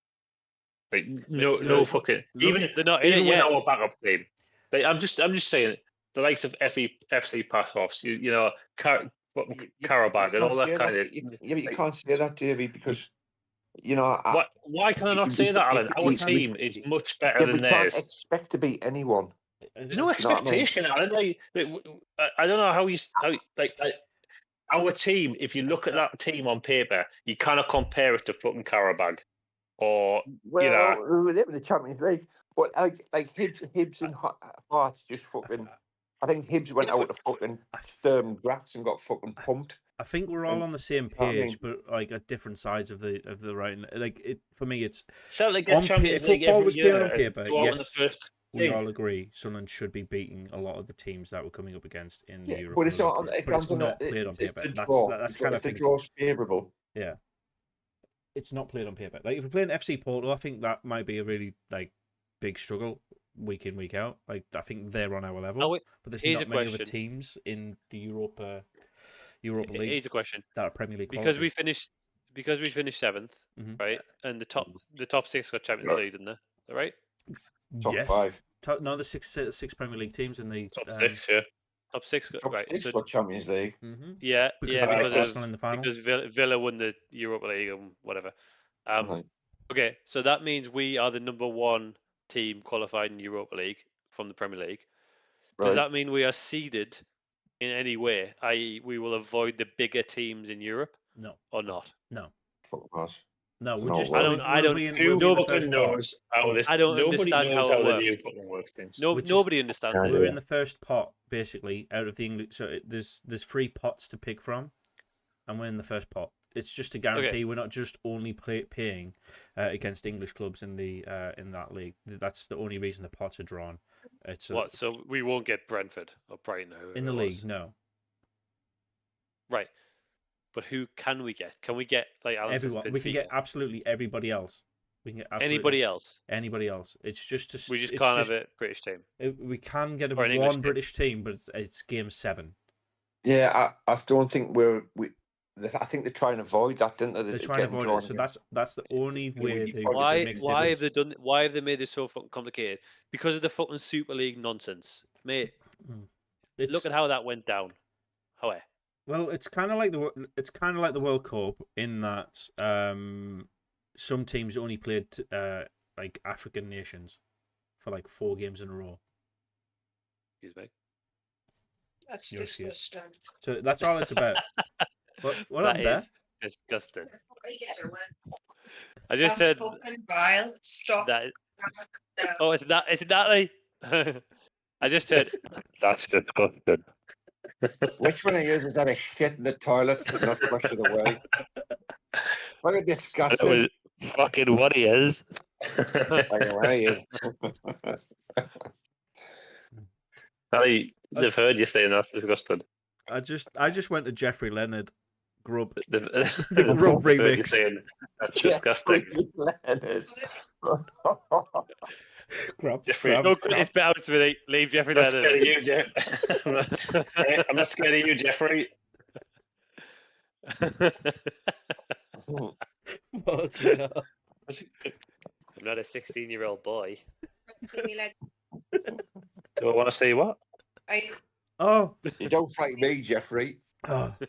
Like no fucking even they're not in it yet. Our backup team. Like, I'm just saying the likes of FC Paphos, you know, Karabag and all that kind of. Yeah, but you can't say that, Davey, because you know. Why can I not say that, Alan? Our team is much better than theirs. We can't expect to beat anyone. There's no expectation, Alan. Like, I don't know how our team, if you look at that team on paper, you cannot compare it to fucking Karabag. Or, we live in the Champions League. But like Hibs and Hearts just fucking... I think Hibs went out to fucking Sturm Graz and got fucking pumped. I think we're all on the same page, but like at different sides of the right. Like for me, it's Celtic on Champions League football every was year. playing on paper. Yes, we thing. all agree Sunderland should be beating a lot of the teams that we're coming up against in the Europa. But it's not. But it's not played on paper. That's kind of the draw's favourable. Yeah, it's not played on paper. Like if we're playing FC Porto, I think that might be a really like big struggle week in week out. Like I think they're on our level, but there's not many other teams in the Europa League. Here's a question: that are Premier League because we finished 7th, right? And the top 6 got Champions League, didn't they? Right? Top 5. No, the six Premier League teams in the top 6. Yeah, top 6 got top right. 6 got Champions League. Yeah, because Arsenal in the final. Because Villa won the Europa League and whatever. Okay, so that means we are the number 1 team qualified in Europa League from the Premier League. Does that mean we are seeded in any way, i.e., we will avoid the bigger teams in Europe? No. Or not? No. No, we're just. I don't. Nobody knows how this. I don't understand how it the new fucking works. Nobody understands it. We're in the first pot, basically, out of the English. So there's 3 pots to pick from, and we're in the first pot. It's just to guarantee we're not just only paying against English clubs in the in that league. That's the only reason the pots are drawn. It's what? So we won't get Brentford or Brighton in the league? No. Right. But who can we get? Can we get like Alan everyone? We can get absolutely everybody else. We can get anybody else. Anybody else. It's just to. We just can't have a British team. We can get one British team, but it's game 7. Yeah, I don't think I think they're trying to avoid that, didn't they? They're trying to avoid it. So that's the only way. Why have they done? Why have they made this so fucking complicated? Because of the fucking Super League nonsense, mate. Look at how that went down. How? Well, it's kind of like the World Cup in that some teams only played like African nations for like 4 games in a row. Excuse me. That's disgusting. So that's all it's about. What that is disgusting. I just said. Stop. That. Oh, it's Natalie. I just said that's disgusting. Which one of you is that a shit in the toilet and not flush it away? Look at disgusting. It was fucking what he is. They've heard you saying that's disgusting. I just went to Jeffrey Leonard Grub. The Grub remix. That's disgusting. Grub. It's better to me. Leave Jeffrey Leonard. I'm not scared of you, Jeffrey. I'm not a 16-year-old boy. Do I want to say what? Oh, you don't fight me, Jeffrey. Oh. Do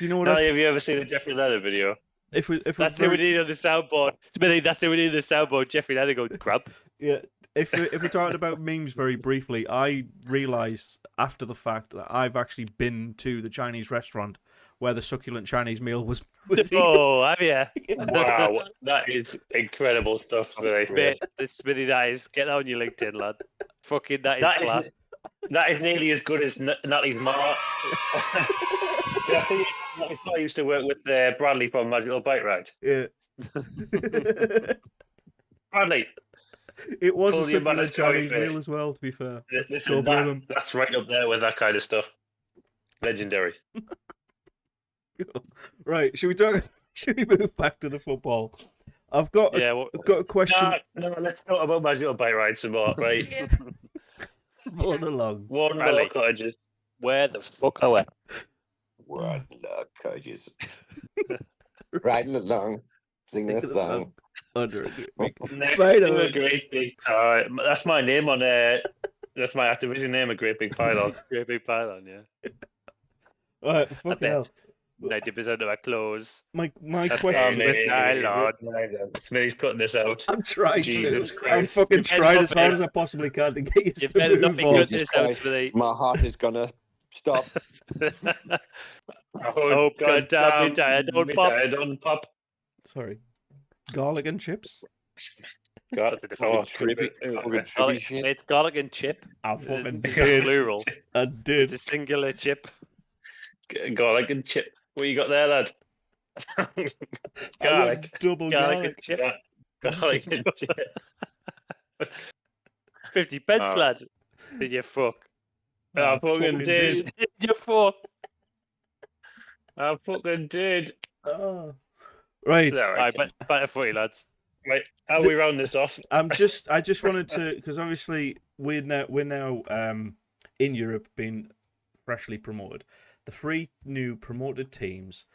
you know what? Have you ever seen a Jeffrey Leonard video? If that's who we need on the soundboard. That's who we need on the soundboard. Jeffrey Leonard going grab. Yeah. If we're talking about memes very briefly, I realised after the fact that I've actually been to the Chinese restaurant where the succulent Chinese meal was oh, have you? Wow, that is incredible stuff. Mate, Smithy, that is. Get that on your LinkedIn, lad. Fucking that is class. That is nearly as good as Natalie's Ma. Natalie's Ma used to work with Bradley from Magical Bike Ride. Yeah. Bradley. It was a succulent Chinese meal as well, to be fair. Listen, that's right up there with that kind of stuff. Legendary. Right, should we move back to the football? I've got a question. No, let's talk about Magical Bike Ride some more, right? Run along. One more cottages. Where the fuck are we? One more cottages. Riding along, singing a song. Under Next to a great big pile. That's my name on that's my Activision name, a great big pylon. Great big pylon, yeah. Alright, fucking hell. 90% of our clothes. My question. Smitty's cutting this out. I'm trying Jesus to. Christ. I'm fucking trying as hard as I possibly can to get you to better move not be on. cutting this out, Smitty. My heart is gonna Stop. Oh, God damn it, I don't pop. I don't pop. Sorry. Garlic and chips? God, Fucking trippy Garlic, shit. it's garlic and chip. I fucking It's did. plural. I It's did. a singular chip. Garlic and chip. What you got there, lad? I got Garlic. double Garlic garlic. and chip. Garlic and chip. 50 pence, Oh. lad. Did you fuck? I fucking did. Did you fuck? I fucking did. Oh. Right. Yeah, Alright, better footy, lads. Right, how we round this off? I just wanted to, because obviously we're now in Europe being freshly promoted. The 3 new promoted teams.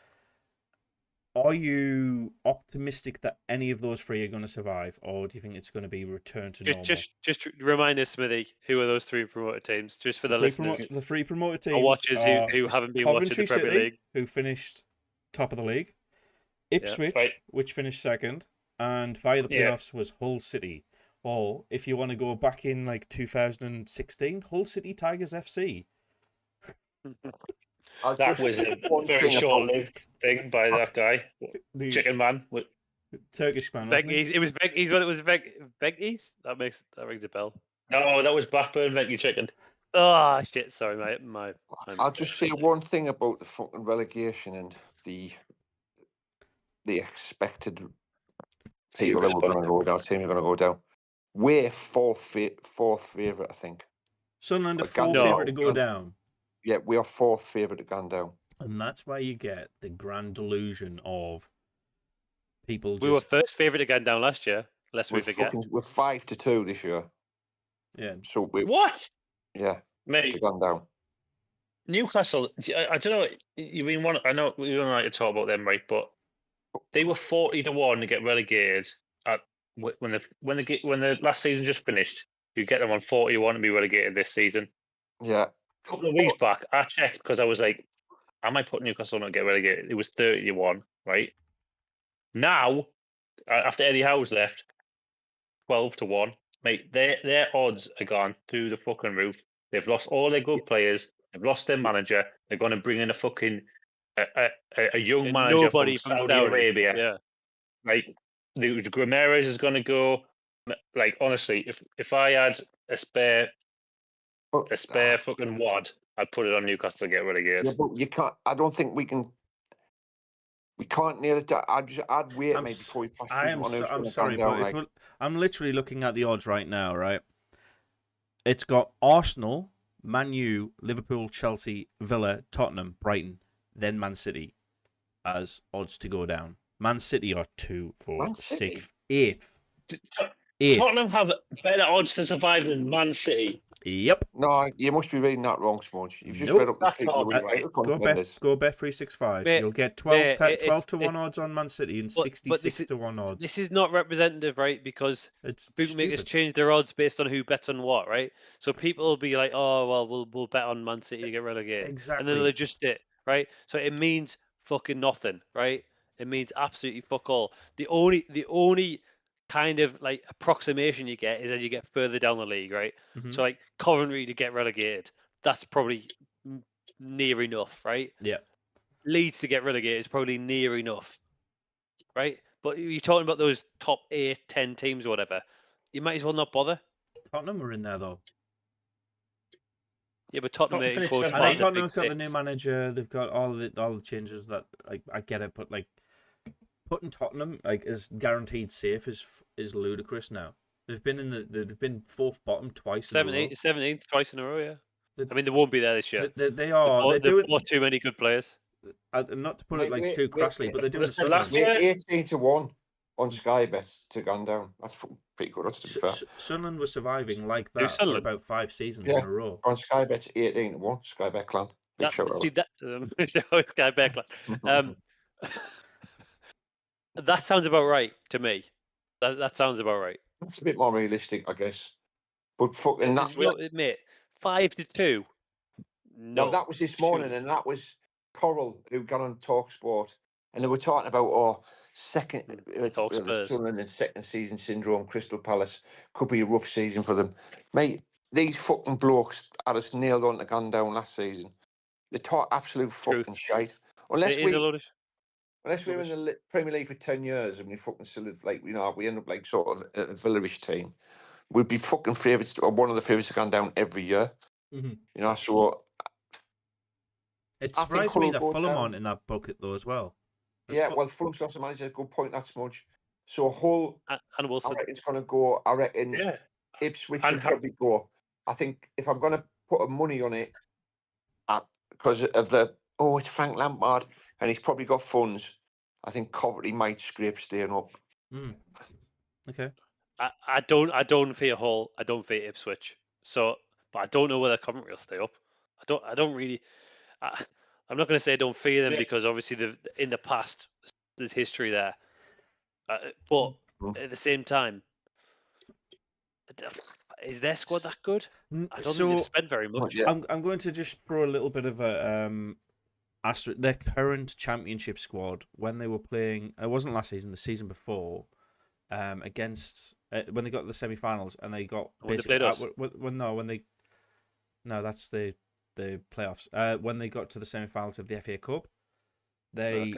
Are you optimistic that any of those 3 are going to survive, or do you think it's going to be return to normal? Just remind us, Smithy, who are those 3 promoted teams, just for the listeners, the 3 promoted teams or watchers are who haven't been Coventry watching the Premier City, League. who finished top of the league, Ipswich, right. which finished second, and via the Yeah. playoffs was Hull City. Or if you want to go back in like 2016, Hull City Tigers FC. That was a very short-lived thing by that guy, The Chicken Man. Turkish man, wasn't it? It was Becky's, but it was Becky's. That rings a bell. No, that was Blackburn Veggie Chicken. Oh shit! Sorry, mate. My I'll just say one thing about the fucking relegation and the expected people that were going to go down, team are going to go down. We're fourth favourite, I think. Sunderland are But fourth no. favourite to go down. Yeah, we are fourth favourite to go down. And that's why you get the grand delusion of people just... We were first favourite again down last year, lest we forget. We're 5-2 this year. Yeah. So we, What? yeah, to Mate, go down. Newcastle, I don't know, you mean one, I know we don't like to talk about them, right, but they were 40-1 to get relegated at when the last season just finished. You get them on 40-1 to be relegated this season. Yeah. A couple of weeks back, I checked because I was like, I might put Newcastle on to get relegated. It was 30-1, right? Now, after Eddie Howe's left, 12-1. Mate, their odds are gone through the fucking roof. They've lost all their good players. They've lost their manager. They're going to bring in a fucking a young manager Nobody from Saudi Arabia. Yeah. Like, the Ramirez is going to go. Like, honestly, if I had a spare fucking wad, I'd put it on Newcastle to get relegated. Yeah, but you can't. I don't think we can. We can't nail it down. I'd wait maybe before we pass. I'm sorry, but I'm literally looking at the odds right now. Right, it's got Arsenal, Man U, Liverpool, Chelsea, Villa, Tottenham, Brighton, then Man City as odds to go down. Man City are 2, 4, 6th, 8th. Tottenham have better odds to survive than Man City. Yep. No, you must be reading that wrong, Smudge. You've just Nope. read up the people. Go bet 365. Mate, You'll get 12 to 1 odds on Man City and 66 to 1 odds. This is not representative, right? Because bookmakers change their odds based on who bets on what, right? So people will be like, "Oh, well, we'll bet on Man City to get relegated," Exactly. and then they'll adjust it, right? So it means fucking nothing, right? It means absolutely fuck all. The only kind of like approximation you get is as you get further down the league, right? Mm-hmm. So like Coventry to get relegated, that's probably near enough, right? Yeah. Leeds to get relegated is probably near enough, right? But you're talking about those top 8, 10 teams or whatever. You might as well not bother. Tottenham are in there though. Yeah, but Tottenham are in course. I know Tottenham's got the new manager. They've got all the changes that I get it, but like putting Tottenham like as guaranteed safe is ludicrous now. They've been fourth bottom twice. 17th twice in a row. Yeah. I mean, they won't be there this year. They are. They've bought too many good players. Not to put it like too crassly, but they're doing something. Last year, 18-1 on Sky Bets to go down. That's pretty good. That's to be fair. Sunderland was surviving like that for about 5 seasons in a row. On Sky Bets 18-1. Sky Bet Clan. Big shout out. Sky Bet Clan. That sounds about right to me. That sounds about right. It's a bit more realistic, I guess. But fucking mate, 5-2. No, that was this morning, and that was Coral who got on TalkSport, and they were talking about second season syndrome. Crystal Palace could be a rough season for them, mate. These fucking blokes had us nailed on to gun down last season. They talk absolute fucking Truth. shite. Unless It is a load of we're in the Premier League for 10 years and we fucking still like we end up like sort of a Villarish team, we'd be fucking favourites or one of the favourites to go down every year. Mm-hmm. So it surprised me that Fulham aren't in that bucket though as well. Well, Fulham's lost a manager. Good point. That's much. So Hull and Wilson. I reckon it's going to go. I reckon Ipswich should probably go. I think if I'm going to put a money on it, because of it's Frank Lampard and he's probably got funds. I think Coventry might scrape staying up. Okay. I don't fear Hull. I don't fear Ipswich. So, but I don't know whether Coventry will stay up. I don't really. I'm not going to say I don't fear them because obviously in the past there's history there. But at the same time, is their squad that good? I don't think they've spent very much. I'm going to just throw a little bit of a asterisk. Their current championship squad when they were playing, it wasn't last season, the season before, against when they got to the semi-finals and they got basically that's the playoffs. When they got to the semi-finals of the FA Cup, they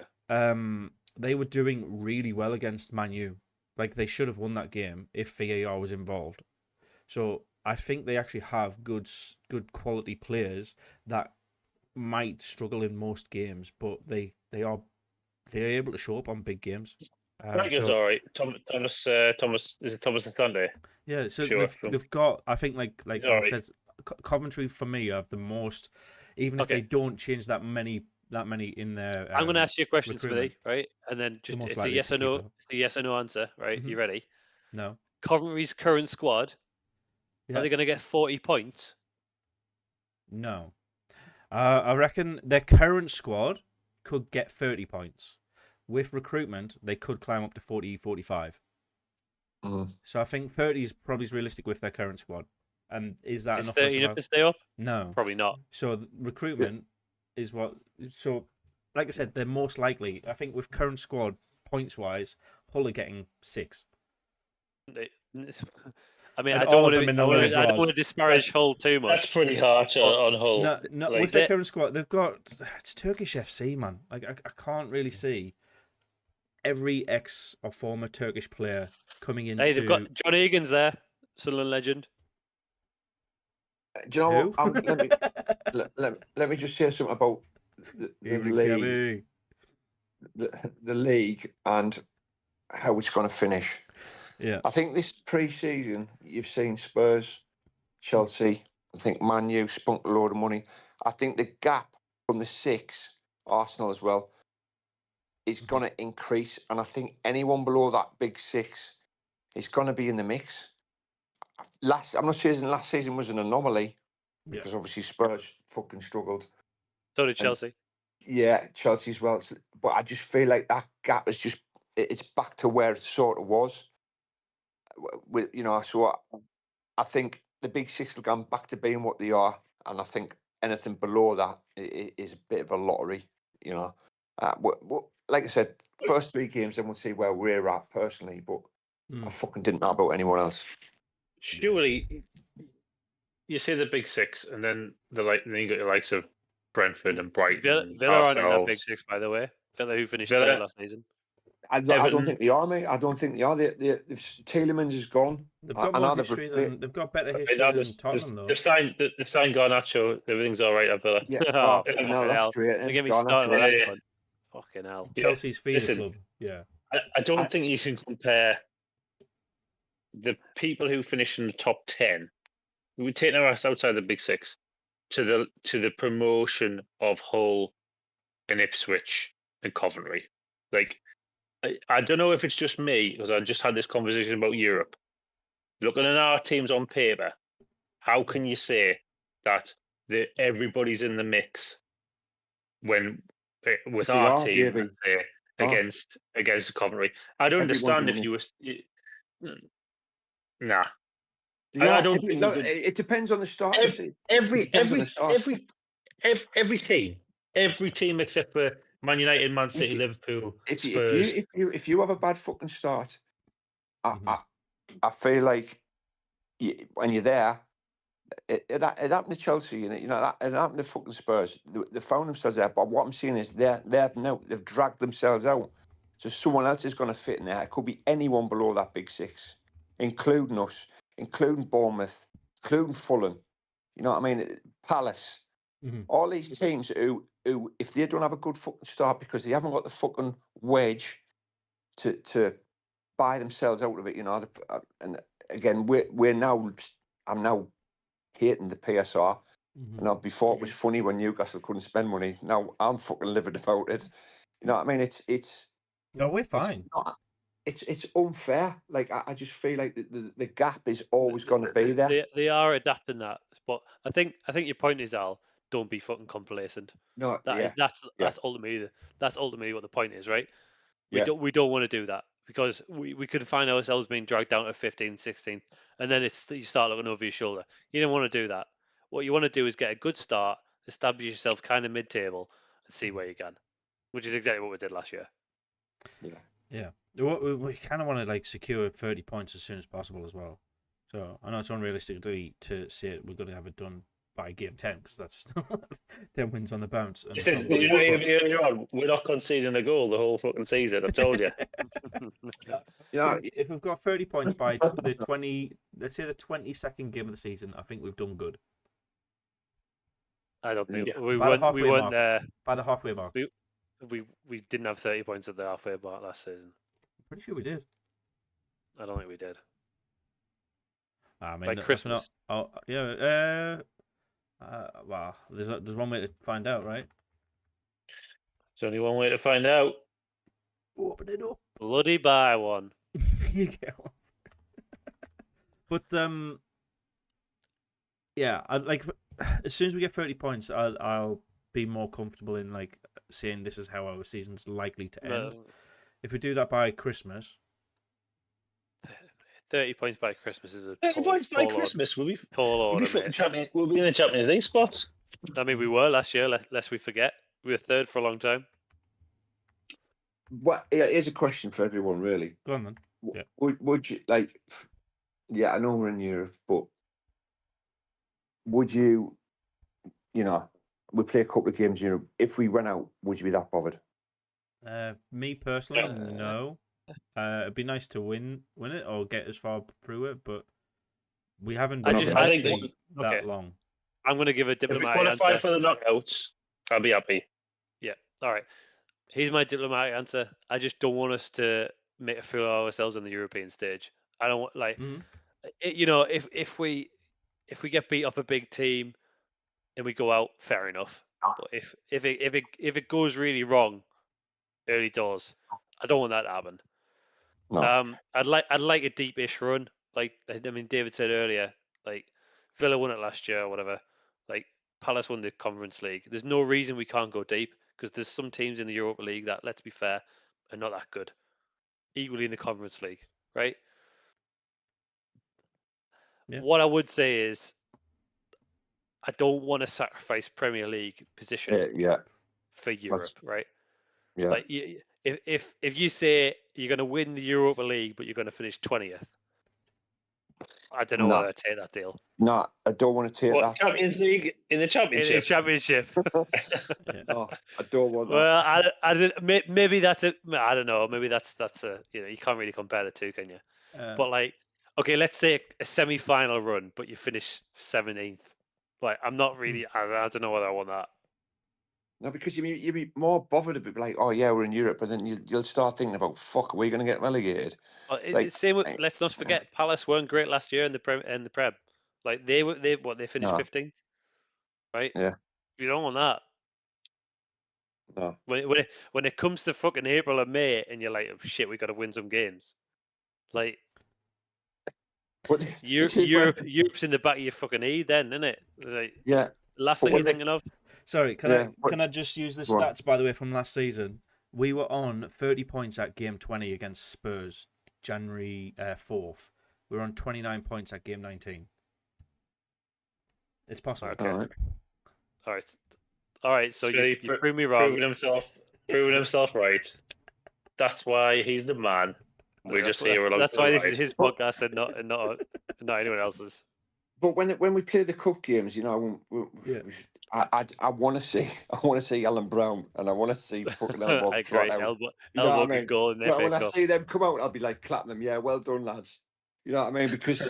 were doing really well against Man U. Like they should have won that game if VAR was involved. So I think they actually have good quality players that might struggle in most games, but they're able to show up on big games. It's all right. Thomas, is it Thomas and Sunday? Yeah, so they've got. I think like Paul says, Coventry for me have the most. Even if they don't change that many in their. I'm going to ask you a question, Smithy, right? And then just it's a yes or no. It's a yes or no answer, right? Mm-hmm. You ready? No. Coventry's current squad. Yeah. Are they going to get 40 points? No. I reckon their current squad could get 30 points. With recruitment, they could climb up to 40, 45. So I think 30 is probably realistic with their current squad. And is that enough? 30 enough to stay up? No. Probably not. So recruitment is what... So, like I said, they're most likely... I think with current squad, points-wise, Hull are getting 6. I mean, I don't want to disparage Hull too much. That's pretty harsh on Hull. No, like, with their current squad, they've got... It's Turkish FC, man. Like, I can't really see every ex or former Turkish player coming into... Hey, they've got John Egan's there, Sunderland legend. Do you know what? Let me just say something about the league and how it's going to finish. Yeah, I think this pre-season you've seen Spurs, Chelsea. I think Man U spunk a load of money. I think the gap from the 6, Arsenal as well, is going to increase, and I think anyone below that big 6 is going to be in the mix. I'm not saying last season was an anomaly because obviously Spurs fucking struggled. So did Chelsea. Chelsea as well. But I just feel like that gap is it's back to where it sort of was. So I think the big 6 will go back to being what they are, and I think anything below that is a bit of a lottery. Like I said, first 3 games, then we'll see where we're at personally. But I fucking didn't know about anyone else. Surely, you say the big 6, and then then you got your likes of Brentford and Brighton. Villa aren't in that big 6, by the way. Villa, who finished third last season. I don't think they are, mate. I don't think they are. Tielemans is gone. They've got more history they've got better history than Tottenham, though. They've signed Garnacho. Everything's all right at Villa. Yeah, no, that's great. Don't get me started with that one. Fucking hell. Chelsea's feeder club. Yeah. I don't think you can compare the people who finish in the top 10. We would take us outside the big 6 to the promotion of Hull and Ipswich and Coventry. Like, I don't know if it's just me, because I just had this conversation about Europe. Looking at our teams on paper, how can you say that everybody's in the mix when with our team against the Coventry? I don't understand if you were. Nah. I don't think it depends on the start. Every team except for Man United, Man City, Liverpool, Spurs. If you have a bad fucking start, I feel like when you're there, it happened to Chelsea, and it happened to fucking Spurs. They found themselves there, but what I'm seeing is they've dragged themselves out. So someone else is going to fit in there. It could be anyone below that big six, including us, including Bournemouth, including Fulham. You know what I mean? Palace. Mm-hmm. All these teams who, if they don't have a good fucking start because they haven't got the fucking wedge to buy themselves out of it, and again, I'm now hating the PSR. Mm-hmm. And before it was funny when Newcastle couldn't spend money. Now I'm fucking livid about it. You know what I mean? It's no, we're fine. It's unfair. Like I just feel like the gap is always going to be there. They are adapting that, but I think your point is, Al, don't be fucking complacent. No, That's ultimately what the point is, right? We Yeah. don't want to do that because we could find ourselves being dragged down to 15th, 16th, and then you start looking over your shoulder. You don't want to do that. What you want to do is get a good start, establish yourself kind of mid-table, and see where you can, which is exactly what we did last year. Yeah. We kind of want to like secure 30 points as soon as possible as well. So I know it's unrealistic to say we're going to have it done by game 10 because that's 10 wins on the bounce. And Listen, did you know earlier on, we're not conceding a goal the whole fucking season. I told you. If we've got 30 points by the 20, let's say the 22nd game of the season, I think we've done good. I don't think we weren't there by the halfway mark. We didn't have 30 points at the halfway mark last season. Pretty sure we did. I don't think we did. I mean, by Christmas. Well, there's one way to find out, right? There's only one way to find out. Open it up. Bloody buy one. You get one. But yeah, as soon as we get 30 points, I'll be more comfortable in like saying this is how our season's likely to end. If we do that by Christmas, 30 points by Christmas is a 30 points by Christmas. We'll be in the Champions League spots. I mean, we were last year, lest we forget. We were third for a long time. Here's a question for everyone, really. Go on then. Yeah. Would you like? Yeah, I know we're in Europe, but would you? We play a couple of games in Europe. If we went out, would you be that bothered? Me personally, no. It'd be nice to win it or get as far through it, but we haven't been that long. I'm going to give a diplomatic answer. If we qualify for the knockouts, I'll be happy. Yeah. All right. Here's my diplomatic answer. I just don't want us to make a fool of ourselves on the European stage. I don't want if we get beat up a big team and we go out, fair enough. But if it goes really wrong early doors, I don't want that to happen. No. I'd like a deep-ish run. Like David said earlier, like Villa won it last year or whatever. Like Palace won the Conference League. There's no reason we can't go deep because there's some teams in the Europa League that, let's be fair, are not that good. Equally in the Conference League, right? Yeah. What I would say is, I don't want to sacrifice Premier League position for Europe, right? Yeah. Like if you say you're going to win the Europa League, but you're going to finish 20th, I don't know whether I'd take that deal. No, I don't want to take that. Champions League in the Championship. In the Championship. No, I don't want that. Well, I don't. Maybe that's a. I don't know. Maybe that's a. You can't really compare the two, can you? But like, okay, let's say a semi-final run, but you finish 17th. Like, I'm not really. I don't know whether I want that. No, because you'd be more bothered a bit like, oh yeah, we're in Europe, but then you'll start thinking about, fuck, are we going to get relegated? Same with, let's not forget, Palace weren't great last year in the Prem. Like they finished 15th, right? Yeah. You don't want that. No. When it comes to fucking April and May, and you're like, oh, shit, we got to win some games. Like, Europe's in the back of your fucking head, then, isn't it? Like, yeah. Last thing you're thinking of. Sorry, can I just use the stats, by the way, from last season? We were on 30 points at game 20 against Spurs, January 4th. We were on 29 points at game 19. It's possible. Okay. All right. So you proved me wrong. Proving himself right. That's why he's the man. We're just here along. That's why this is his podcast and not anyone else's. But when we play the cup games, you know, I want to see Alan Brown, and I want to see fucking Elbow I trot agree. out. Elbow You know what I good mean? goal in the But FA when I Cup. see them come out, I'll be like clapping them. Yeah, well done, lads. You know what I mean? Because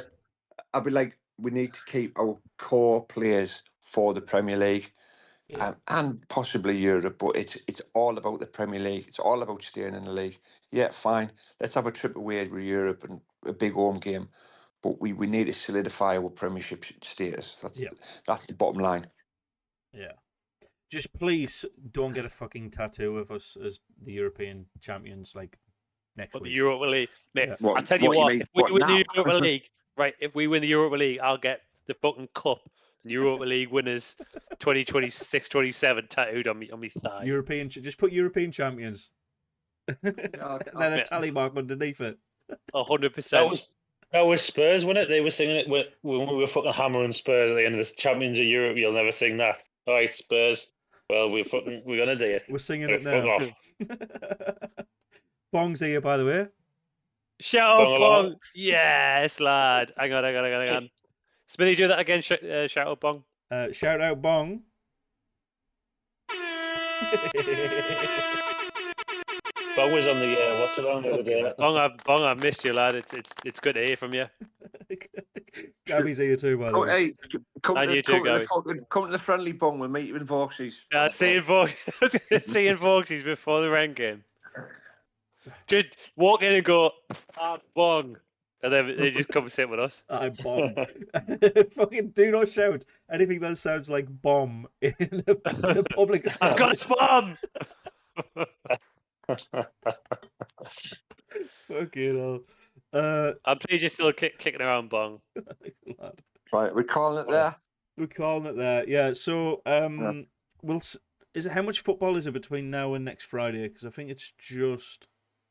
I'll be like, we need to keep our core players for the Premier League. And possibly Europe, but it's all about the Premier League. It's all about staying in the league. Yeah, fine. Let's have a trip away with Europe and a big home game, but we need to solidify our Premiership status. That's the bottom line. Yeah. Just please don't get a fucking tattoo of us as the European champions like next week. The Europa League, mate. Yeah. I'll tell you what. If we win now? the Europa League, right? If we win the Europa League, I'll get the fucking cup and Europa League winners 2026-27 tattooed on me thigh. Just put European champions. Then a tally mark underneath it. 100%. That was Spurs, wasn't it? They were singing it when we were fucking hammering Spurs at the end of the Champions of Europe. You'll never sing that. All right, Spurs. Well, we're gonna do it. We're singing it now. Bong's here, by the way. Shout out Bong. Yes, lad. Hang on. Smithy, do that again. Shout out Bong. Shout out Bong. Bong was on the watch along the other day. Bong, I've missed you, lad. It's good to hear from you. Gabby's here too, by the way. Hey, come to Gabby. the friendly Bong. We'll meet you in Vauxhall. Seeing Vauxhall before the Ren game. Just walk in and go, I'm Bong. And then they just come and sit with us. I'm Bong. Fucking do not shout anything that sounds like bomb in a public establishment. I've got bomb! Fucking hell. I'm pleased you're still kicking around, Bong. Right, we're calling it there. We're calling it there. Yeah. So, how much football is it between now and next Friday? Because I think it's just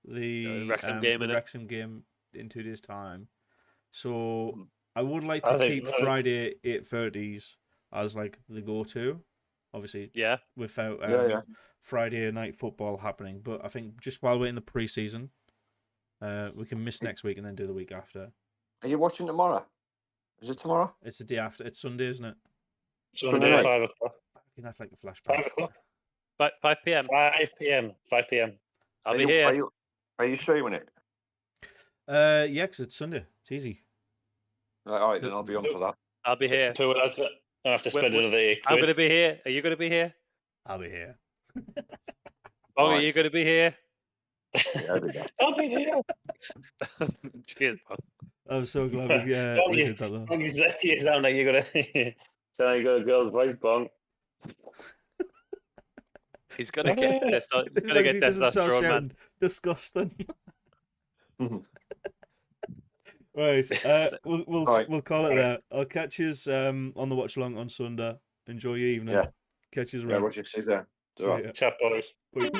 the Wrexham game in 2 days' time. So I would like to keep Friday 8:30s as like the go-to. Obviously, without Friday night football happening. But I think just while we're in the pre-season, we can miss next week and then do the week after. Are you watching tomorrow? Is it tomorrow? It's the day after. It's Sunday, isn't it? Sunday at 5 o'clock. That's like a flashback. 5 o'clock. 5 p.m. 5 p.m. 5 p.m. I'll be here. Are you streaming it? Yeah, because it's Sunday. It's easy. Right, all right, then I'll be on for that. I'll be here. So I have to spend another 8 quid. I'm going to be here. Are you going to be here? I'll be here. Bong, are you going to be here? Yeah, I'll be here. Cheers, Bong. I'm so glad we did that. Though. Bong, you sound like you're gonna a girl's voice, Bong. He's gonna get testosterone, man. Disgusting. Right, we'll call it there. I'll catch you on the watch along on Sunday. Enjoy your evening. Yeah. Catch you around. Yeah, watch you see there. Chat, boys. Bye.